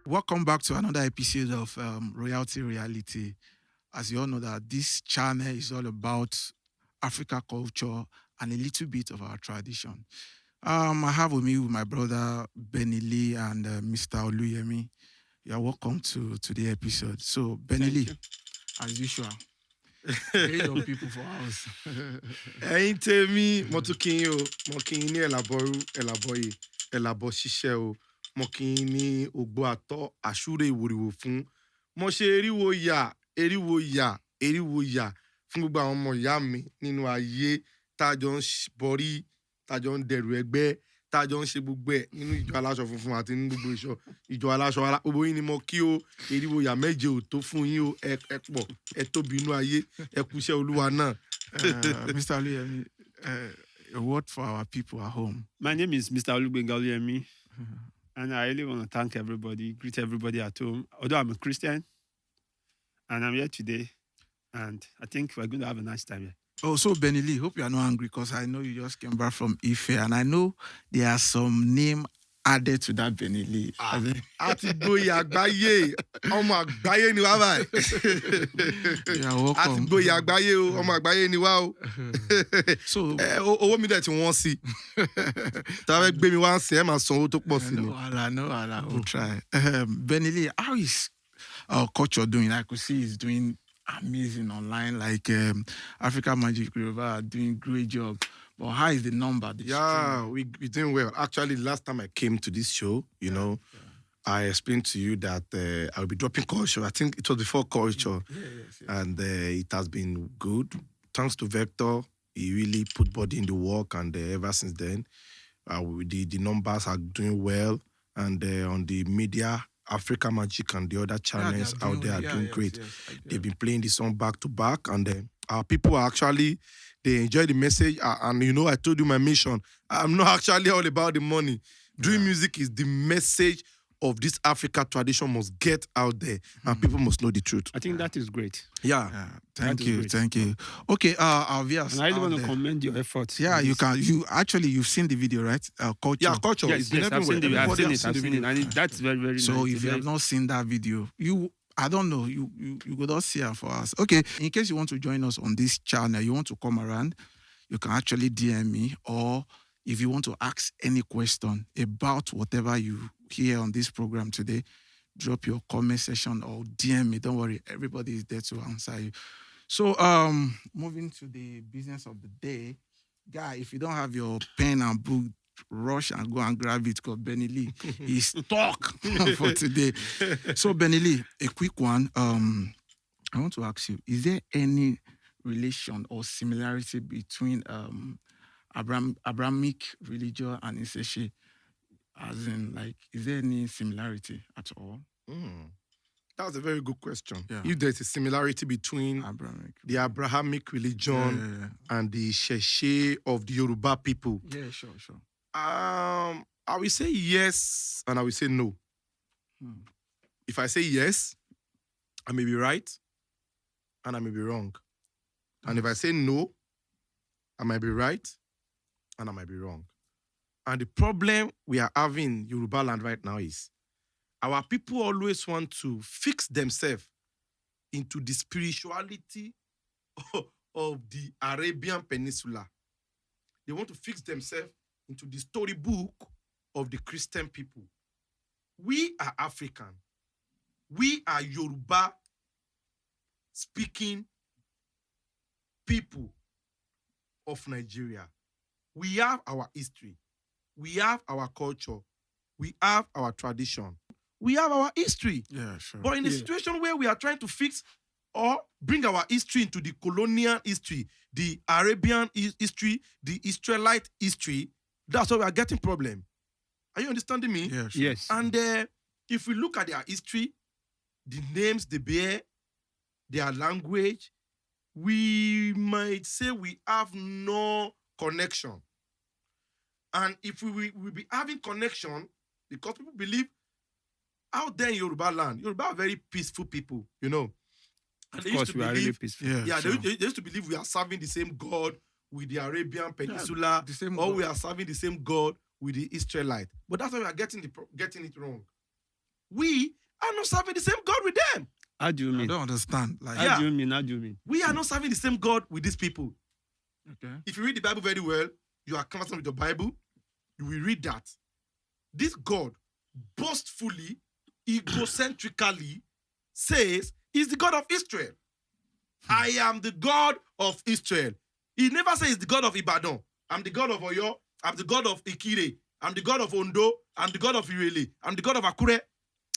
Welcome back to another episode of Royalty Reality. As you all know that this channel is all about Africa culture and a little bit of our tradition. I have with me my brother Bennylee and Mr. Oluyemi. You are welcome to the episode. So Bennylee, as usual, great of people for us. Ẹ̀yin tèmi, mo tún kí yín o, mo kí yín ní ẹ̀làbọ̀rú, ẹ̀làbọ̀yè, ẹ̀làbọ̀ ṣiṣẹ́ o, mo kí yín ní ògbó àtọ́, àṣúrè ìwòrìwò fún. Mo ṣe eriwo yà fún gbogbo àwọn ọmọ ìyá mi nínú ayé tá a jọ ń borí, tá a jọ ń dẹrù ẹgbẹ́, tá a jọ ń ṣe gbogbo ẹ̀ nínú ìjọ aláṣọ funfun àti nínú gbogbo ìjọ aláṣọ gbogbo yín ni mo kí o, eriwo yà méje ò tó fún yín o, ẹ pọ̀, ẹ tóbi inú ayé, ẹ kúṣẹ́ Olúwa náà. Mr. Oluyemi, a word for our people at home. My name is Mr. Oluyemi, and I really want to thank everybody, greet everybody at home. Although I'm a Christian, and I'm here today, and I think we're going to have a nice time here. Oh, so Bennylee, hope you are not angry because I know you just came back from Ife, and I know there are some name added to that Bennylee. Àti gboyè àgbáyé, ọmọ àgbáyé ni wá báyìí. You are welcome. Àti gboyè àgbáyé o, ọmọ àgbáyé ni wá o. So, owó mi dẹ̀ tí wọ́n sí. Tá a fẹ́ gbé mi wá ń sìn, ẹ máa san owó tó pọ̀ sí ni. no, we'll try. Bennylee, how is our culture doing? I could see it's doing amazing online, like Africa Magic River are doing great job. But how is the number? Yeah, we're doing well. Actually, last time I came to this show, you know, I explained to you that I'll be dropping culture. I think it was before culture. Yes. And it has been good. Thanks to Vector, he really put body in the work. And ever since then, the numbers are doing well. And on the media, Africa Magic and the other channels out there are doing great. They've been playing this song back to back. And our people are actually... They enjoy the message, and you know, I told you my mission. I'm not actually all about the money. Doing music is the message of this Africa tradition must get out there, and people must know the truth. I think that is great. Yeah. Thank you. Okay, our viewers. And I really want to commend your efforts. Yeah, you can. You've seen the video, right? Culture. Yeah, culture. Yes, I've seen it. And that's very, very nice. So if you have not seen that video, I don't know, you go not see it for us. Okay, in case you want to join us on this channel, you want to come around, you can actually DM me, or if you want to ask any question about whatever you hear on this program today, drop your comment section or DM me. Don't worry, everybody is there to answer you. So, moving to the business of the day, guy, if you don't have your pen and book, rush and go and grab it because Bennylee is stuck for today. So Bennylee, a quick one. I want to ask you, is there any relation or similarity between Abrahamic religion and Iseshe? As in, like, is there any similarity at all? That's a very good question. Yeah. If there's a similarity between the Abrahamic religion and the Sheshe of the Yoruba people. Yeah, sure. I will say yes and I will say no. If I say yes, I may be right and I may be wrong. And if I say no, I might be right and I might be wrong. And the problem we are having in Yoruba land right now is our people always want to fix themselves into the spirituality of the Arabian Peninsula. They want to fix themselves into the storybook of the Christian people. We are African. We are Yoruba speaking people of Nigeria. We have our history. We have our culture. We have our tradition. We have our history. Yeah, sure. But in a situation where we are trying to fix or bring our history into the colonial history, the Arabian history, the Israelite history, that's why we are getting problem. Are you understanding me? Yeah, sure. Yes. And if we look at their history, the names they bear, their language, we might say we have no connection. And if we will be having connection, because people believe out there in Yoruba land, Yoruba are very peaceful people, you know. And of course, we are really peaceful. Yeah, sure. they used to believe we are serving the same God with the Arabian Peninsula, the same or God. we are serving the same God with the Israelite. But that's why we are getting it wrong. We are not serving the same God with them. How do you I mean? don't understand. Like, How do you mean? How do you mean? We are not serving the same God with these people. okay. If you read the Bible very well, you are conversant with the Bible, you will read that this God boastfully, egocentrically says he's the God of Israel. I am the God of Israel. He never says he's the God of Ibadan. I'm the God of Oyo. I'm the God of Ikire. I'm the God of Ondo. I'm the God of Irele. I'm the God of Akure.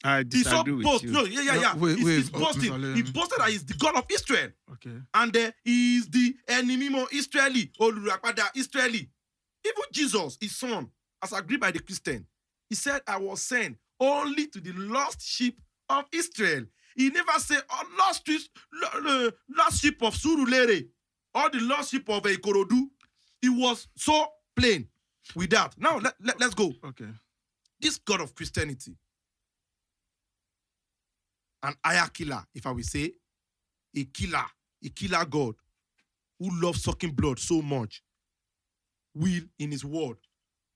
I He's so disagree with boast. you. No, yeah. He's boasting. Mr. He Lem. boasted that he's the God of Israel. Okay. And he is the enemy of Israeli. Olurapada Israeli. Even Jesus, his son, as agreed by the Christian, he said, I was sent only to the lost sheep of Israel. He never said, lost sheep of Surulere or the lost sheep of Ikorodu. He was so plain with that. Now, let's go. Okay. This God of Christianity, an aya killer, if I will say, a killer God who loves sucking blood so much, will, in his word,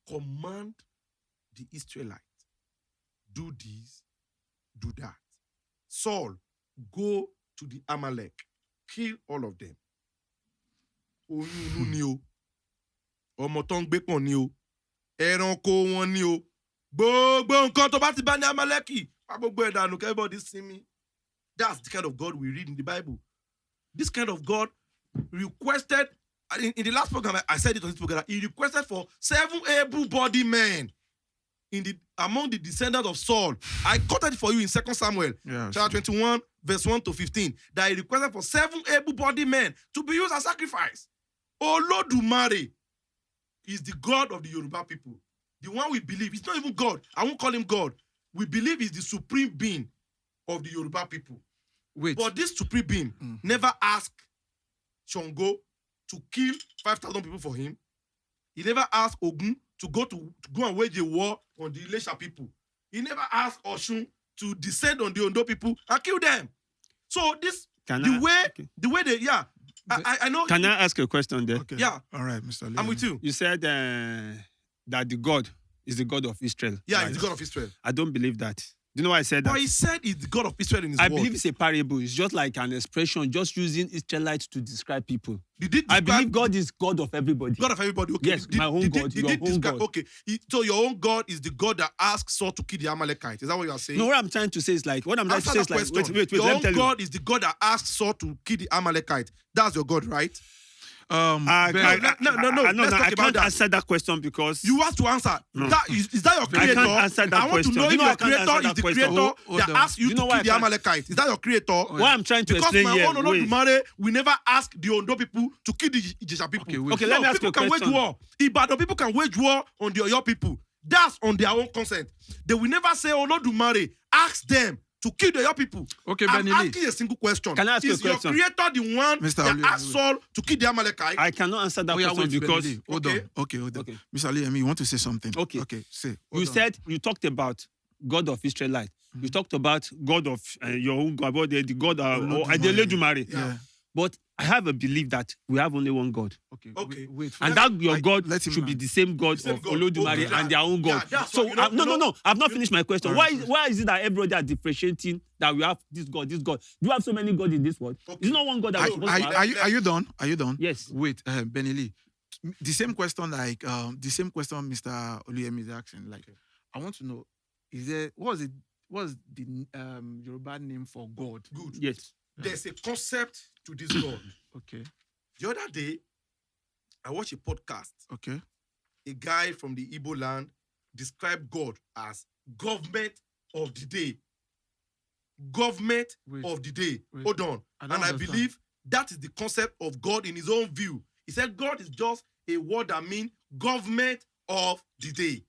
command the Israelites, do this, do that. Saul, go to the Amalek, kill all of them. Oyún inú ni o, ọmọ tó ń gbé pọ̀ ni o, ẹranko wọn ni o, gbogbo nǹkan tó bá ti bá ní Amaleki, wá gbogbo ẹ̀ dànù, everybody see me. That's the kind of God we read in the Bible. This kind of God requested, in the last program, I said it on this program, he requested for 7 able-bodied men among the descendants of Saul. I quoted it for you in 2 Samuel, chapter 21, verse 1 to 15, that he requested for 7 able-bodied men to be used as sacrifice. Olodumare is the God of the Yoruba people. The one we believe. It's not even God. I won't call him God. We believe he's the supreme being of the Yoruba people. Wait. But this supreme being never asked Shango to kill 5,000 people for him. He never asked Ogun to go and wage a war on the Ilesha people. He never asked Oshun to descend on the Ondo people and kill them. So this, the way they, I know. Can I ask a question there? Okay. Yeah. All right, Mr. Lem. I'm with you. You said that the God is the God of Israel. Yeah, right? he's the God of Israel. I don't believe that. Do you know why I said that? But he said he's the God of Israel in his I word. believe it's a parable. It's just like an expression, just using Israelites to describe people. I believe God is God of everybody. God of everybody. Okay. Yes, my own God, your own God. Okay. So your own God is the God that asked Saul to kill the Amalekites. Is that what you are saying? No, what I'm trying to say is like, wait, Answer that question. wait, Your let me own tell you. God is the God that asked Saul to kill the Amalekites. That's your God, right? No, Let's talk I about can't that. answer that question because You have to answer. No. Is that your I creator? can't answer that I want to question. know You if know I your can't answer creator is that the question. creator Hold that on. asked you You to know why kill the I can't- Amalekites. Is that your creator? what I'm trying to Because explain my here. own Wait. Olodumare, we never ask the Ondo people to kill the Ijesha people. Okay, wait. Okay, let me ask you people a can question. wage war. Ibadan people can wage war on the Oyo people. That's on their own consent. They will never say Olodumare, ask them to kill the Oyo people. Okay, I'm Bennylee. asking a single question. Can I ask you a Is your question? creator the one Mr. that Oluyemi, asked Saul to kill the Amalekites? I cannot answer that Oh, yeah, question wait, because Bennylee. Hold Okay. on. Okay, hold on. Okay. Mr. Lem, you want to say something? Okay. Okay, say. you Hold on. said you talked about God of Israelite. You talked about God of your own God, about the God of Eledumare. Yeah. But I have a belief that we have only one God. Okay. Okay. Wait. And that your God let him should be land. the same God Same of God. Olodumare Okay. and their own God. Yeah, that's So what- you know- no, I've not finished my question. All Why right, why is it that everybody are differentiating that we have this God, this God? Do you have so many gods in this world? Okay. It's not one God that we're supposed to have. Are you done? Are you done? Yes. Wait, Bennylee. The same question, Mr. Oluyemi is asking. Like, I want to know, what's the Yoruba name for God? Good. Yes. There's a concept to this God. Okay. The other day, I watched a podcast. Okay. A guy from the Igbo land described God as government of the day. Government Wait. of the day. Wait. Hold on. I And don't I understand. believe that is the concept of God in his own view. He said God is just a word that means government of the day.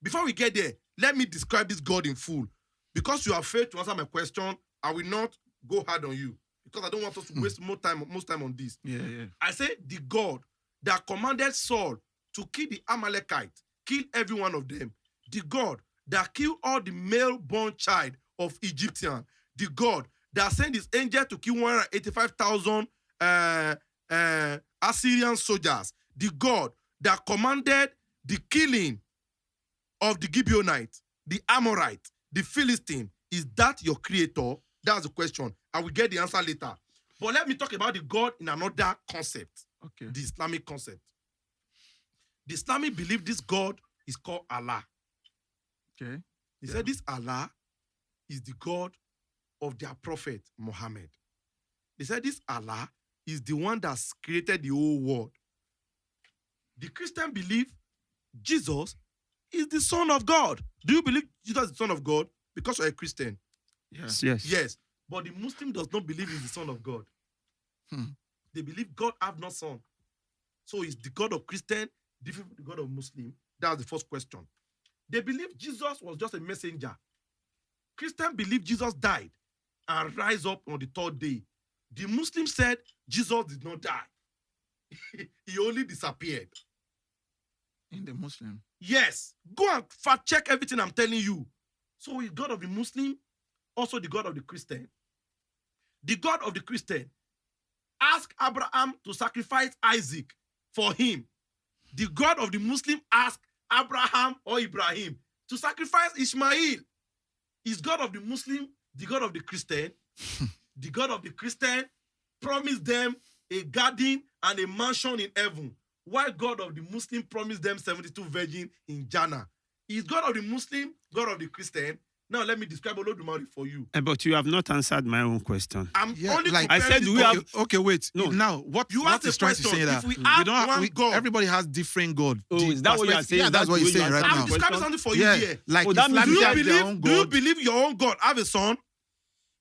Before we get there, let me describe this God in full. Because you have failed to answer my question, I will not go hard on you. Because I don't want us to waste most time on this. Yeah. I say the God that commanded Saul to kill the Amalekites, kill every one of them. The God that killed all the male-born child of Egyptian. The God that sent his angel to kill 185,000 Assyrian soldiers. The God that commanded the killing of the Gibeonites, the Amorite, the Philistine, is that your creator? That's the question. I will get the answer later. But let me talk about the God in another concept. Okay. The Islamic concept. The Islamic believe this God is called Allah. Okay. They said this Allah is the God of their prophet Muhammad. They said this Allah is the one that's created the whole world. The Christian believe Jesus is the Son of God. Do you believe Jesus is the Son of God? Because you're a Christian. Yes. Yes. But the Muslim does not believe he's the Son of God. They believe God have no son. So is the God of Christian different from the God of Muslim? That's the first question. They believe Jesus was just a messenger. Christians believe Jesus died and rise up on the third day. The Muslim said Jesus did not die. He only disappeared. In the Muslim. Yes. Go and fact check everything I'm telling you. So is God of the Muslim also the God of the Christian? The God of the Christian asked Abraham to sacrifice Isaac for him. The God of the Muslim asked Abraham or Ibrahim to sacrifice Ishmael. Is God of the Muslim the God of the Christian? The God of the Christian promised them a garden and a mansion in heaven, while God of the Muslim promised them 72 virgins in Jannah. Is God of the Muslim God of the Christian? Now let me describe Olodumare for you. But you have not answered my own question. I'm only like I said, comparing we it have. Okay, wait. No. Now, what You what asked is a trying to question. say that If we have don't one God- everybody has different God. Oh, The is that what you are perspective- saying? Yeah, that's what you're the way saying you right answer now. I'm describing something for Yeah, you here. like Oh, that Islam means Do you has their believe? own Do you God. believe your own God have a son?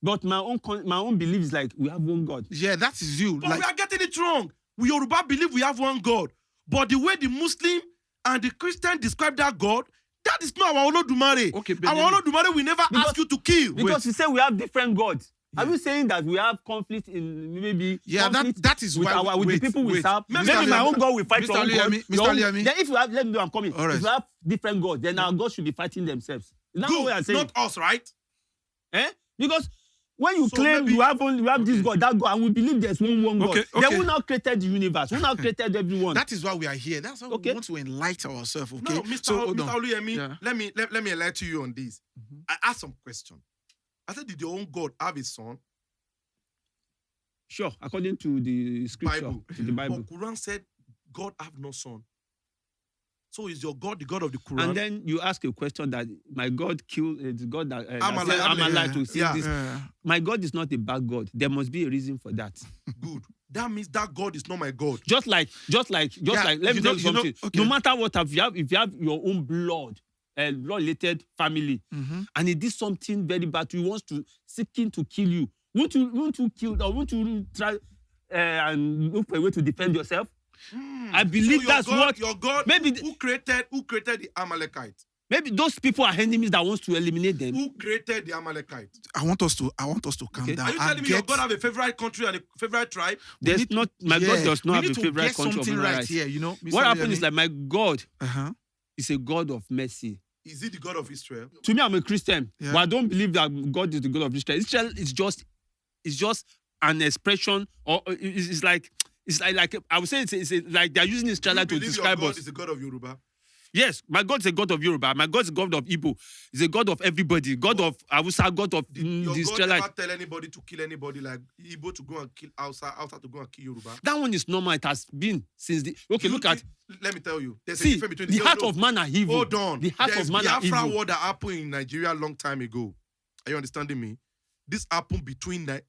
But my own belief is like we have one God. Yeah, that is you. But Like, we are getting it wrong. We Yoruba believe we have one God, but the way the Muslim and the Christian describe that God, that is not our Olodumare. Okay, Our Bennylee. Olodumare will never Because- ask you to kill. Because you say we have different gods. Yeah. Are you saying that we have conflict in maybe Yeah, conflict that is with why our with wait, the people we wait. serve? Mr. Maybe my Liam- own God will fight Mr. your own God. Liam, Your Mr. own- Liam. Then if you have, let me know I'm coming. All right. If you have different gods, then our gods should be fighting themselves. Is that what I'm Good, saying? not us, right? Because when you So claim maybe- you have this God, that God, and we believe there's one God, Okay, then okay. who now created the universe? Who now created everyone? that is why we are here. That's why Okay. we want to enlighten ourselves. Okay. No, Mr. So hold Mr. on. Oluyemi, Yeah. let me enlighten you on this. I asked some question. I said, did your own God have a son? Sure, according to the scripture, Bible. to the Bible. But Quran said God have no son. So is your God the God of the Quran? And then you ask a question that my God killed the God that Amalek, said, I'm Amalek, alive to see yeah. this. Yeah. My God is not a bad God. There must be a reason for that. Good. That means that God is not my God. Just like, let me you tell know- you something. okay. No matter what, if you have your own blood related family, and he did something very bad, he wants to seeking to kill you. Won't you kill or won't you try and look for a way to defend yourself? I believe So that's what your God maybe who created the Amalekites? maybe those people are enemies that wants to eliminate them. Who created the Amalekites? I want us to calm Okay. down. Are you and telling me your get- God have a favorite country and a favorite tribe? There's need- not my God does we not have need a to favorite get country of something human right rights. here, you know. What Mr. happened is Liam. like my God Uh-huh. is a God of mercy. Is he the God of Israel? To me, I'm a Christian, Yeah. but I don't believe that God is the God of Israel. Israel is just an expression, or it's like I would say it's like they're using Do you Israel to believe your describe God us. is the God of Yoruba? Yes, my God is a God of Yoruba. My God is a God of Igbo. He's a God of everybody. God of Hausa. God of Your the God Israelite. never tell anybody to kill anybody, like Igbo to go and kill Hausa to go and kill Yoruba? That one is normal. It has been since the. Okay, Do you look at. think- Let me tell you. There's a See, difference between the heart of man are evil. Hold on. The heart There's of man are Biafra evil. war that happened in Nigeria a long time ago. Are you understanding me? This happened between the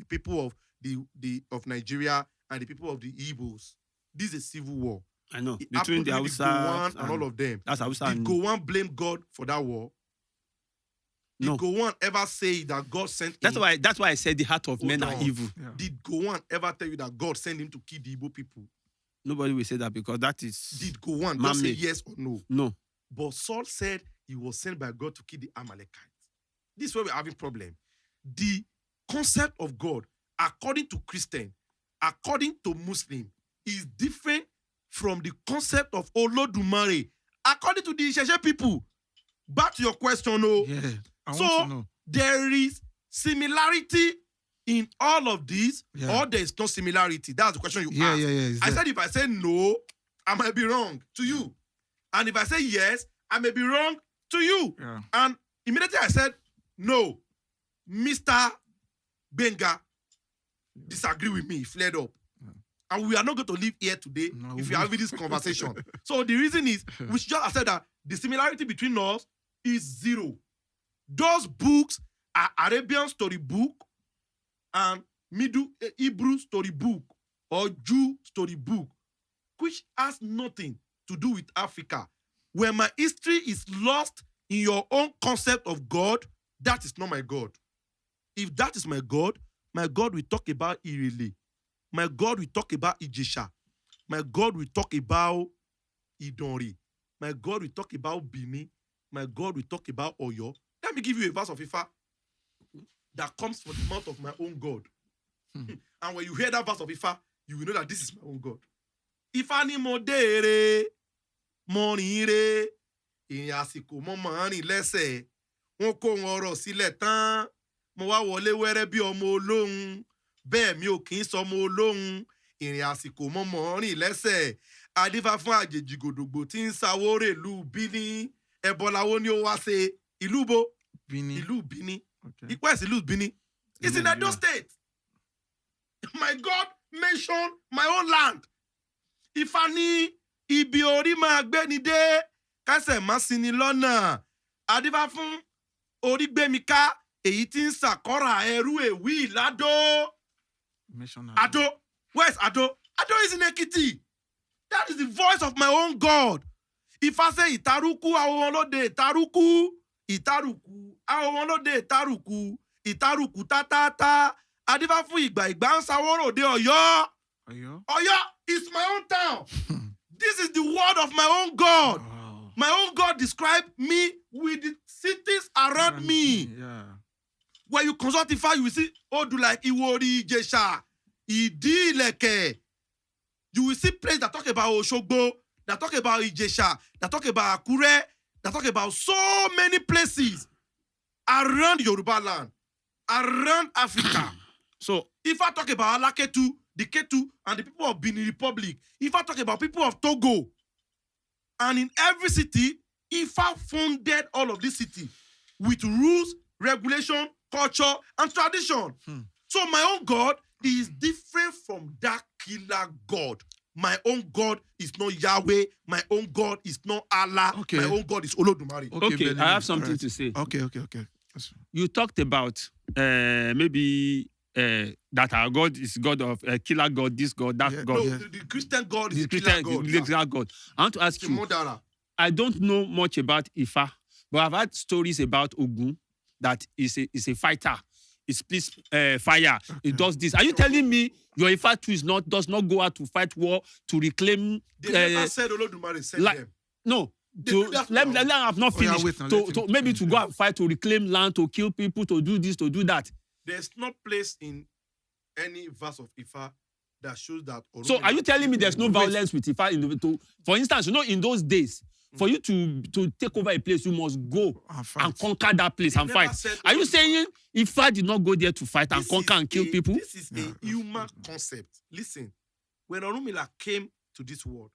people of of Nigeria and the people of the Igbos. This is a civil war. I know. It Between the happened with Hausa Gowon and all of them. That's Hausa. Did and- Gowon blame God for that war? No. Did Gowon ever say that God sent That's him? why I said the heart of men Hold are on. evil. Yeah. Did Gowon ever tell you that God sent him to kill the Igbo people? Nobody will say that because that is Did Gowon just say Man-made. yes or no? no. But Saul said he was sent by God to kill the Amalekites. This is where we're having problem. The concept of God, according to Christian, according to Muslim, is different from the concept of Olodumare, according to the Isheshe people. Back to your question, no. Yeah. I So, want to know. there is similarity in all of these, Yeah. or there is no similarity. That's the question you Yeah, asked. yeah, yeah. it's I there. said if I say no, I might be wrong to you. And if I say yes, I may be wrong to you. Yeah. And immediately I said No. Mr. Genga disagree with me, he flared up. And we are not going to live here today if we are having this conversation. So the reason is, we should just accept that the similarity between us is zero. Those books are Arabian storybook and Middle Hebrew storybook or Jew storybook, which has nothing to do with Africa. When my history is lost in your own concept of God, that is not my God. If that is my God will talk about Irele. My God will talk about Ijesha. My God will talk about Idonri. My God will talk about Bini. My God will talk about Oyo. Let me give you a verse of Ifa that comes from the mouth of my own God. And when you hear that verse of Ifa, you will know that this is my own God. Ifa ni mo dere, mo rire, ìrìn àsìkò mo máa rìn lẹ́sẹ̀, wọ́n kó wọn ọ̀rọ̀ sílẹ̀ tán, mo wá wọlé wẹ́rẹ́ bí ọmọ olóhun, bẹ́ẹ̀ mi ò kì í sọmọ olóhun, ìrìn àsìkò mo máa rìn lẹ́sẹ̀, adífá fún àjèjì gòdògbò tí ń sawórè ìlú Bíní, ẹ̀bọ̀láwo ni ó wá ṣe ìlú bo? Ìlú Bíní. Okay. Where is ìlú Bíní? It's in Edo State. My God mentioned my own land. Ifá ní ibi orí máa gbé ni dé, kásẹ̀ má sí ni lọ́nà. Adífá fún orí gbé mi ká, èyí tí ń ṣàkọ́rà ẹrú èwì l'Ado. Ado. Where's Ado? Ado is in Ekiti. That is the voice of my own God. Ifá say ìtarúkú àwọn ọlọ́dẹ ìtarúkú. Ìtarùkù àwọn ọlọ́dẹ ìtarùkù. Ìtarùkù tátátá. Adífá fún ìgbà ń sawórò òde Ọ̀yọ́. Ọ̀yọ́ is my own town. This is the word of my own God. Wow. My own God described me with the cities around me. Yeah. When you consult Ifá, you will see Odu like Iwori, Ijesha, Ìdí Ìlẹ̀kẹ̀. You will see places that talk about Òṣogbo, that talk about Ijesha, that talk about Akure, that talk about so many places around Yoruba land, around Africa. So if I talk about Alaketu, the Ketu, and the people of Benin Republic, if I talk about people of Togo, and in every city, if I founded all of this city with rules, regulation, culture, and tradition. So my own God is different from that killer God. My own God is not Yahweh. My own God is not Allah. Okay. My own God is Olodumare. Okay, Benny, I have something alright. to say. Okay. You talked about maybe that our God is God of killer God, this God, that Yeah, God. No, yeah. the Christian God is The the killer Christian God. the killer God. I want to ask you, Modara. I don't know much about Ifa, but I've had stories about Ogun that is a fighter. He splits fire. He does this. Are you telling me your Ifa too does not go out to fight war to reclaim? They never said Olodumare said like- them. No. They do that Let now. me have not Oh, yeah, finished. wait now, let him Maybe finish, to go and fight to reclaim land, to kill people, to do this, to do that. There's no place in any verse of Ifa that shows that. So are you telling me there's no Wait. violence with Ifa? For instance, in those days, for you to take over a place, you must go And fight. and conquer that place They and never fight. said Are you Olodumare. saying Ifa did not go there to fight and This conquer is and kill people? This is a human concept. Listen, when Orunmila came to this world,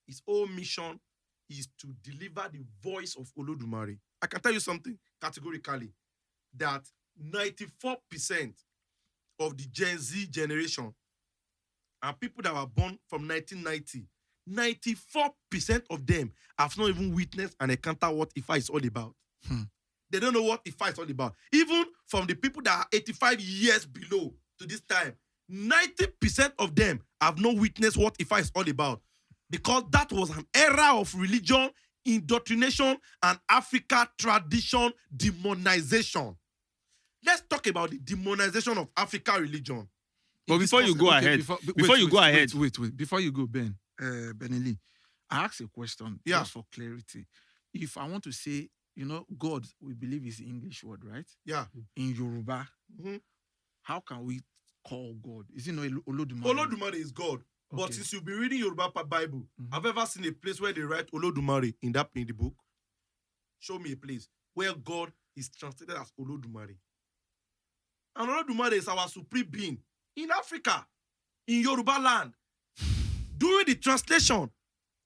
his whole mission is to deliver the voice of Olodumare. I can tell you something categorically, that 94% of the Gen Z generation and people that were born from 1990, 94% of them have not even witnessed and encountered what Ifa is all about. They don't know what Ifa is all about. Even from the people that are 85 years below to this time, 90% of them have not witnessed what Ifa is all about. Because that was an era of religion, indoctrination, and Africa tradition demonization. Let's talk about the demonization of Africa religion. But before you go ahead, before you go ahead, wait. Before you go, Bennylee, I ask a question just for clarity. If I want to say, God, we believe is the English word, right? Yeah. In Yoruba, how can we call God? Is it not Olodumare? Olodumare is God. But Okay. since you've been reading Yoruba Bible, have you ever seen a place where they write Olodumare in the book? Show me a place where God is translated as Olodumare. And Olodumare is our supreme being in Africa, in Yoruba land. During the translation,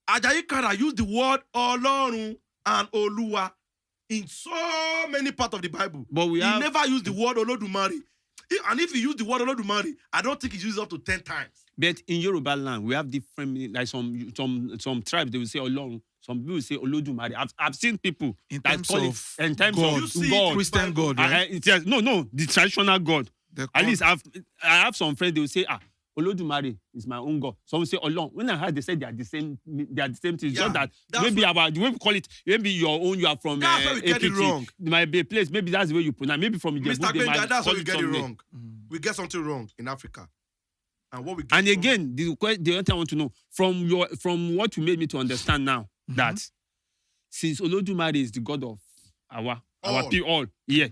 Ajayi Kara used the word Olorun and Oluwa. in so many parts of the Bible. But we he have never used the word Olodumare. And if he used the word Olodumare, I don't think he used it up to 10 times. but in Yoruba land, we have different meaning. Like some tribes, they will say Olorun. Some people will say Olodumare. I've seen people In that terms call of it in terms God, You of see God. Christian God, right? Yes, no, the traditional God. The At least I have some friends. They will say, Olodumare is my own God. Some will say Olorun. When I heard they say they are the same thing. It's Yeah, just that that's maybe the way we call it, maybe your own. You are from That's why we get it APT. wrong. It might be a place. Maybe that's the way you pronounce. Maybe from Ijebu, Mr. they Genga, might that's call why we it get it some name. wrong. We get something wrong in Africa. And what we get And wrong- again, the other thing I want to know from what you made me to understand now that since Olodumare is the God of our All. people, yeah.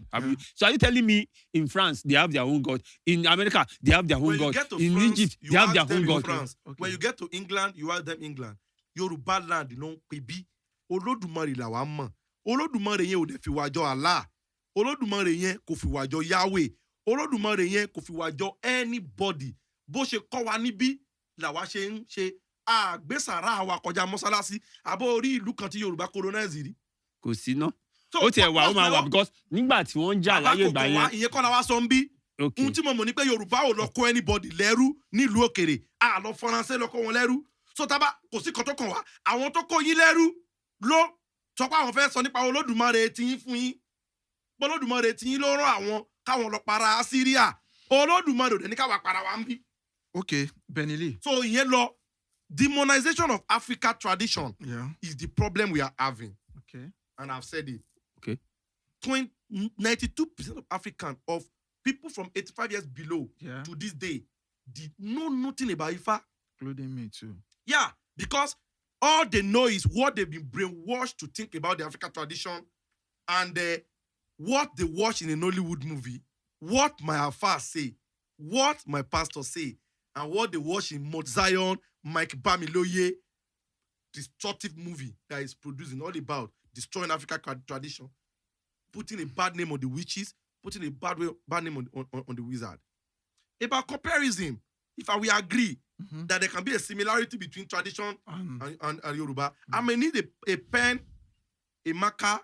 So are you telling me in France they have their own God, in America they have their own when you God, get to in France, Egypt you they have ask their them own in God? France. Okay. When you get to England, you ask them England. Yoruba land, you know, baby. Olódùmarè la wa mọ̀. Olódùmarè yẹn ò dẹ̀ fi wá jọ Allah. Olódùmarè yẹn kò fi wá jọ Yahweh. Olódùmarè yẹn kò fi wá jọ anybody. Bó ṣe kọ́ wa níbí làwa ṣe ń ṣe àgbésàrà wa kọjá mọ́sálásí. Àbọ̀ orí ìlú kan tí Yorùbá colonize rí. Kò sí ná. So, Ó tiẹ̀ wà ó máa wà what's because nígbà tí wọ́n ń jà bàbá láyé kò ìgbà kàn wá, yẹn. ìyẹn kọ́ la wá sọ ń bí. Okay. Ohun tí mo mọ̀ ní pé Yorùbá ò lọ kó anybody lẹ́rú nílùú òkèrè. Àlọ́ Faransé lọ kó wọn lẹ́rú. So tábà kò sí kan tó kàn wá. Àwọn tó kó yín lẹ́rú ló sọ pé àwọn fẹ́ sọ nípa Olódùmarè tiyín fún yín. Olódùmarè tiyín ló rán àwọn káwọn lọ para Syria. Olódùmarè ò dẹ̀ ní káwa para wa ń bí. Okay, Bennylee. So ìyẹn lọ, demonization of Africa tradition Yeah. is the problem we are having. Okay. And I've said it. Okay. 92% of African, of people from 85 years below Yeah. to this day, did know nothing about Ifa. Including me too. Yeah, because all they know is what they've been brainwashed to think about the African tradition and what they watch in a Nollywood movie, what my Alpha say, what my pastor say, and what they watch in Mount Zion, Mike Bamiloye, destructive movie that is producing all about destroying African tradition, putting a bad name on the witches, putting a bad name on the wizard. About comparison, if I will agree that there can be a similarity between tradition and Yoruba, I may need a pen, a marker,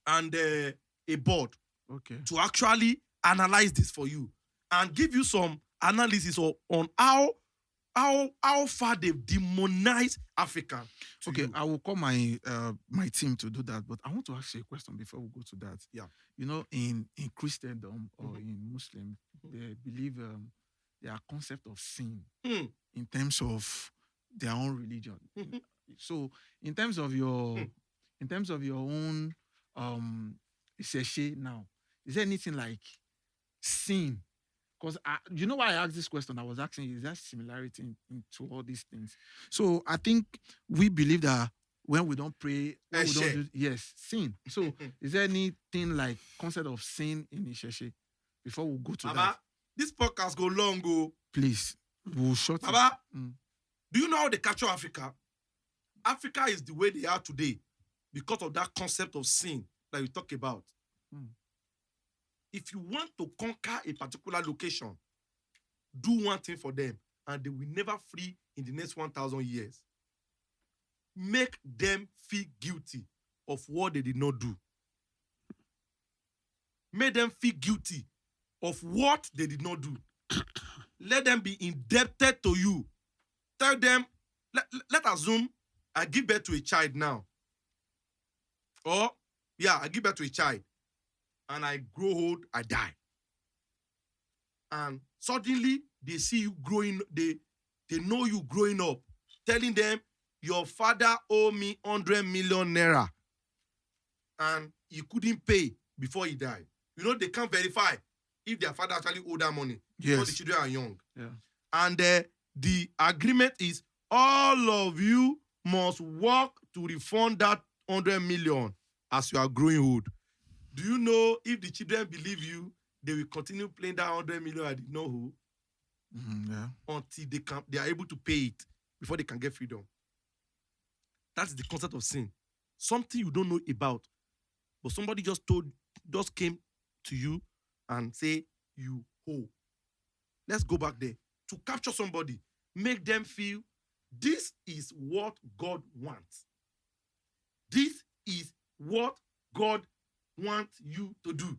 and a board Okay. to actually analyze this for you and give you some analysis on how far they've demonized Africa. Okay, I will call my my team to do that, but I want to ask you a question before we go to that. Yeah. You know, in Christendom or in Muslim, they believe their concept of sin in terms of their own religion. So, in terms of your own Iseshe now, is there anything like sin? Because you know why I asked this question? I was asking, is there similarity into all these things? So I think we believe that when we don't pray, when we don't do, yes, sin. So is there anything like concept of sin in Isheshe? Before we go to Baba, that, this podcast go long, go. please, we'll short it. Baba, do you know how they capture Africa? Africa is the way they are today because of that concept of sin that you talk about. If you want to conquer a particular location, do one thing for them, and they will never free in the next 1,000 years. Make them feel guilty of what they did not do. Make them feel guilty of what they did not do. Let them be indebted to you. Tell them, let's assume I give birth to a child now. Or, I give birth to a child. And I grow old, I die. And suddenly, they see you growing, they know you growing up, telling them, your father owe me 100 million naira. And he couldn't pay before he died. You know, they can't verify if their father actually owed that money. Yes. Because the children are young. Yeah. And the agreement is all of you must work to refund that 100 million as you are growing old. Do you know if the children believe you, they will continue playing that 100 million I did not owe until they are able to pay it before they can get freedom. That's the concept of sin. Something you don't know about, but somebody just came to you and say you owe. Let's go back there. To capture somebody, make them feel this is what God wants. This is what God wants you to do.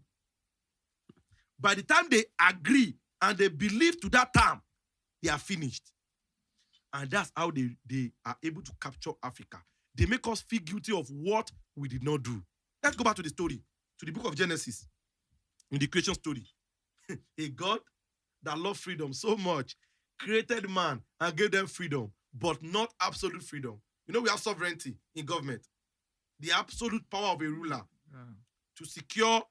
By the time they agree and they believe to that term, they are finished. And that's how they are able to capture Africa. They make us feel guilty of what we did not do. Let's go back to the story, to the book of Genesis, in the creation story. A God that loved freedom so much created man and gave them freedom, but not absolute freedom. You know, we have sovereignty in government, the absolute power of a ruler to secure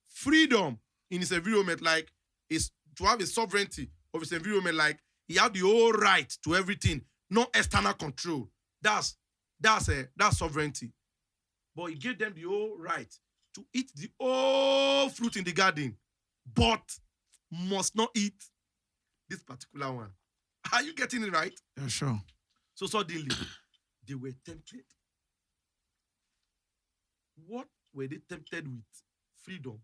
freedom in his environment, like is to have a sovereignty of his environment, like he had the whole right to everything, no external control. That's sovereignty. But he gave them the whole right to eat the whole fruit in the garden, but must not eat this particular one. Are you getting it right? Yeah, sure. So suddenly, they were tempted. What were they tempted with? Freedom.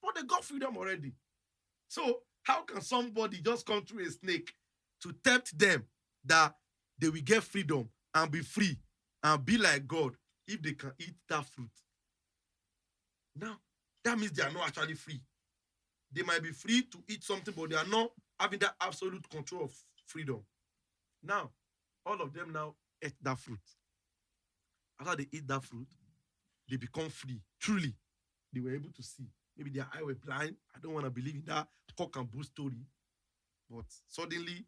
But they got freedom already. So how can somebody just come through a snake to tempt them that they will get freedom and be free and be like God if they can eat that fruit? Now, that means they are not actually free. They might be free to eat something, but they are not having that absolute control of freedom. Now, all of them now ate that fruit. After they eat that fruit, they become free. Truly, they were able to see. Maybe their eyes were blind. I don't want to believe in that cock and bull story. But suddenly,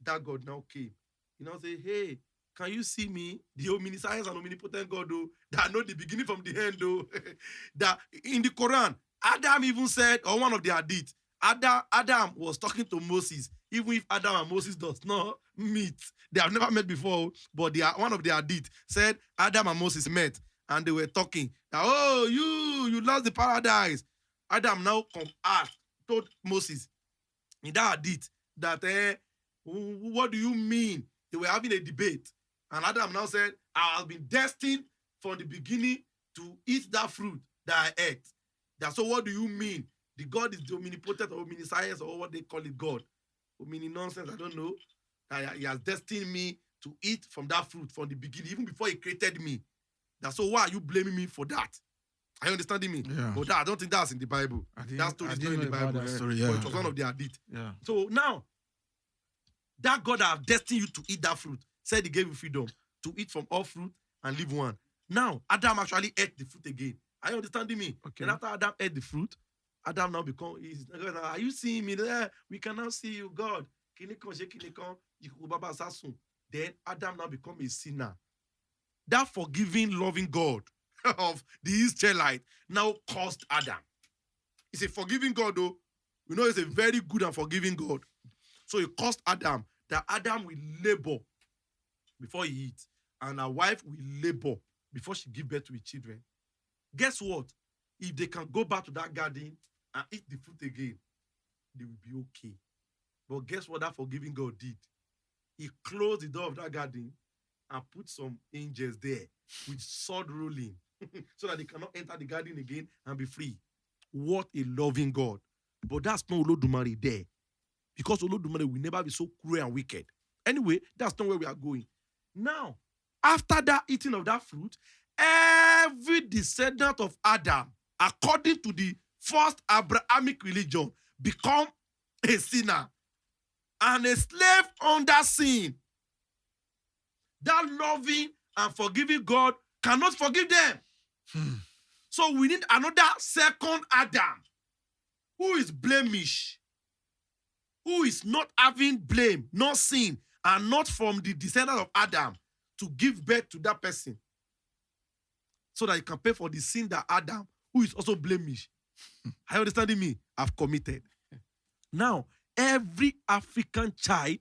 that God now came. You know, say, hey, can you see me? The omniscience and omnipotent God, though, that know the beginning from the end, though. That in the Quran, Adam even said, or one of the hadith, Adam was talking to Moses, even if Adam and Moses does not meet. They have never met before, but one of the hadith said Adam and Moses met, and they were talking. That, oh, you lost the paradise. Adam now told Moses in that hadith that, what do you mean? They were having a debate. And Adam now said, I have been destined from the beginning to eat that fruit that I ate. So what do you mean? The God is the omnipotent or omniscience or what they call it God. Nonsense, I don't know. He has destined me to eat from that fruit from the beginning, even before he created me. So why are you blaming me for that? Are you understanding me? Yeah. But I don't think that's in the Bible. That story is not in the Bible. That story, yeah. But it was one of the hadith. Yeah. So now, that God that have destined you to eat that fruit said he gave you freedom to eat from all fruit and leave one. Now, Adam actually ate the fruit again. Are you understanding me? Okay. And after Adam ate the fruit, Adam now become, are you seeing me? We can now see you, God. Then Adam now become a sinner. That forgiving, loving God of the Israelite now caused Adam. He's a forgiving God, though. We know he's a very good and forgiving God. So he caused Adam that Adam will labor before he eats, and a wife will labor before she give birth to his children. Guess what? If they can go back to that garden and eat the fruit again, they will be okay. But guess what that forgiving God did? He closed the door of that garden and put some angels there with sword rolling so that they cannot enter the garden again and be free. What a loving God. But that's not Olodumare there. Because Olodumare will never be so cruel and wicked. Anyway, that's not where we are going. Now, after that eating of that fruit, every descendant of Adam, according to the first Abrahamic religion, become a sinner and a slave under sin. That loving and forgiving God cannot forgive them. So we need another second Adam who is blemish, who is not having blame, not sin, and not from the descendant of Adam to give birth to that person so that he can pay for the sin that Adam, who is also blemish, are you understanding me, have committed. Now, every African child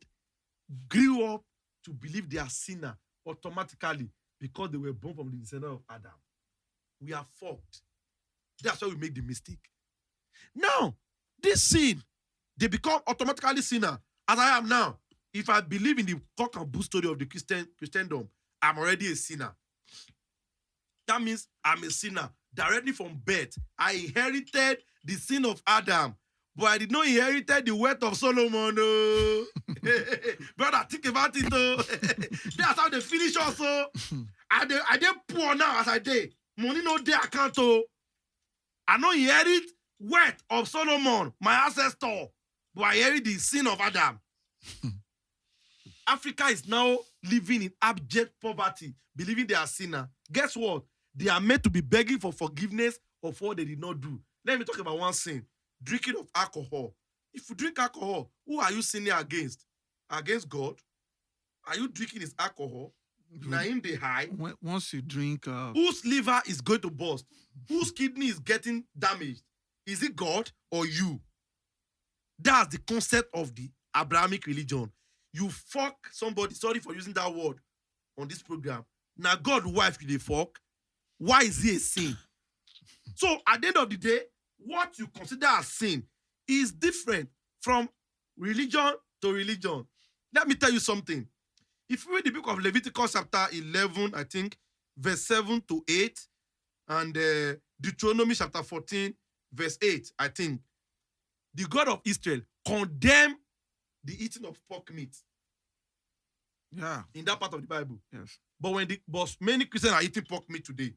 grew up to believe they are sinner automatically because they were born from the descendant of Adam. We are fucked. That's why we make the mistake. Now, this sin, they become automatically sinner. As I am now, if I believe in the cock and bull story of the Christendom, I'm already a sinner. That means I'm a sinner directly from birth. I inherited the sin of Adam, but I did not inherit the wealth of Solomon. Oh. Brother, think about it. Oh. That's how they finish also. I they poor now as I did. Money no dey account o. I no inherit wealth of Solomon, my ancestor, but I inherit the sin of Adam. Africa is now living in abject poverty, believing they are sinner. Guess what? They are meant to be begging for forgiveness of what they did not do. Let me talk about one sin: drinking of alcohol. If you drink alcohol, who are you sinning against? Against God? Are you drinking his alcohol? Now in the high. Once you drink, Whose liver is going to burst? Whose kidney is getting damaged? Is it God or you? That's the concept of the Abrahamic religion. You fuck somebody, sorry for using that word on this program. Now God wife you dey fuck. Why is he a sin? So at the end of the day, what you consider as sin is different from religion to religion. Let me tell you something. If you read the book of Leviticus chapter 11, I think, verse 7 to 8, and Deuteronomy chapter 14, verse 8, I think, the God of Israel condemned the eating of pork meat. Yeah. In that part of the Bible. Yes. But many Christians are eating pork meat today.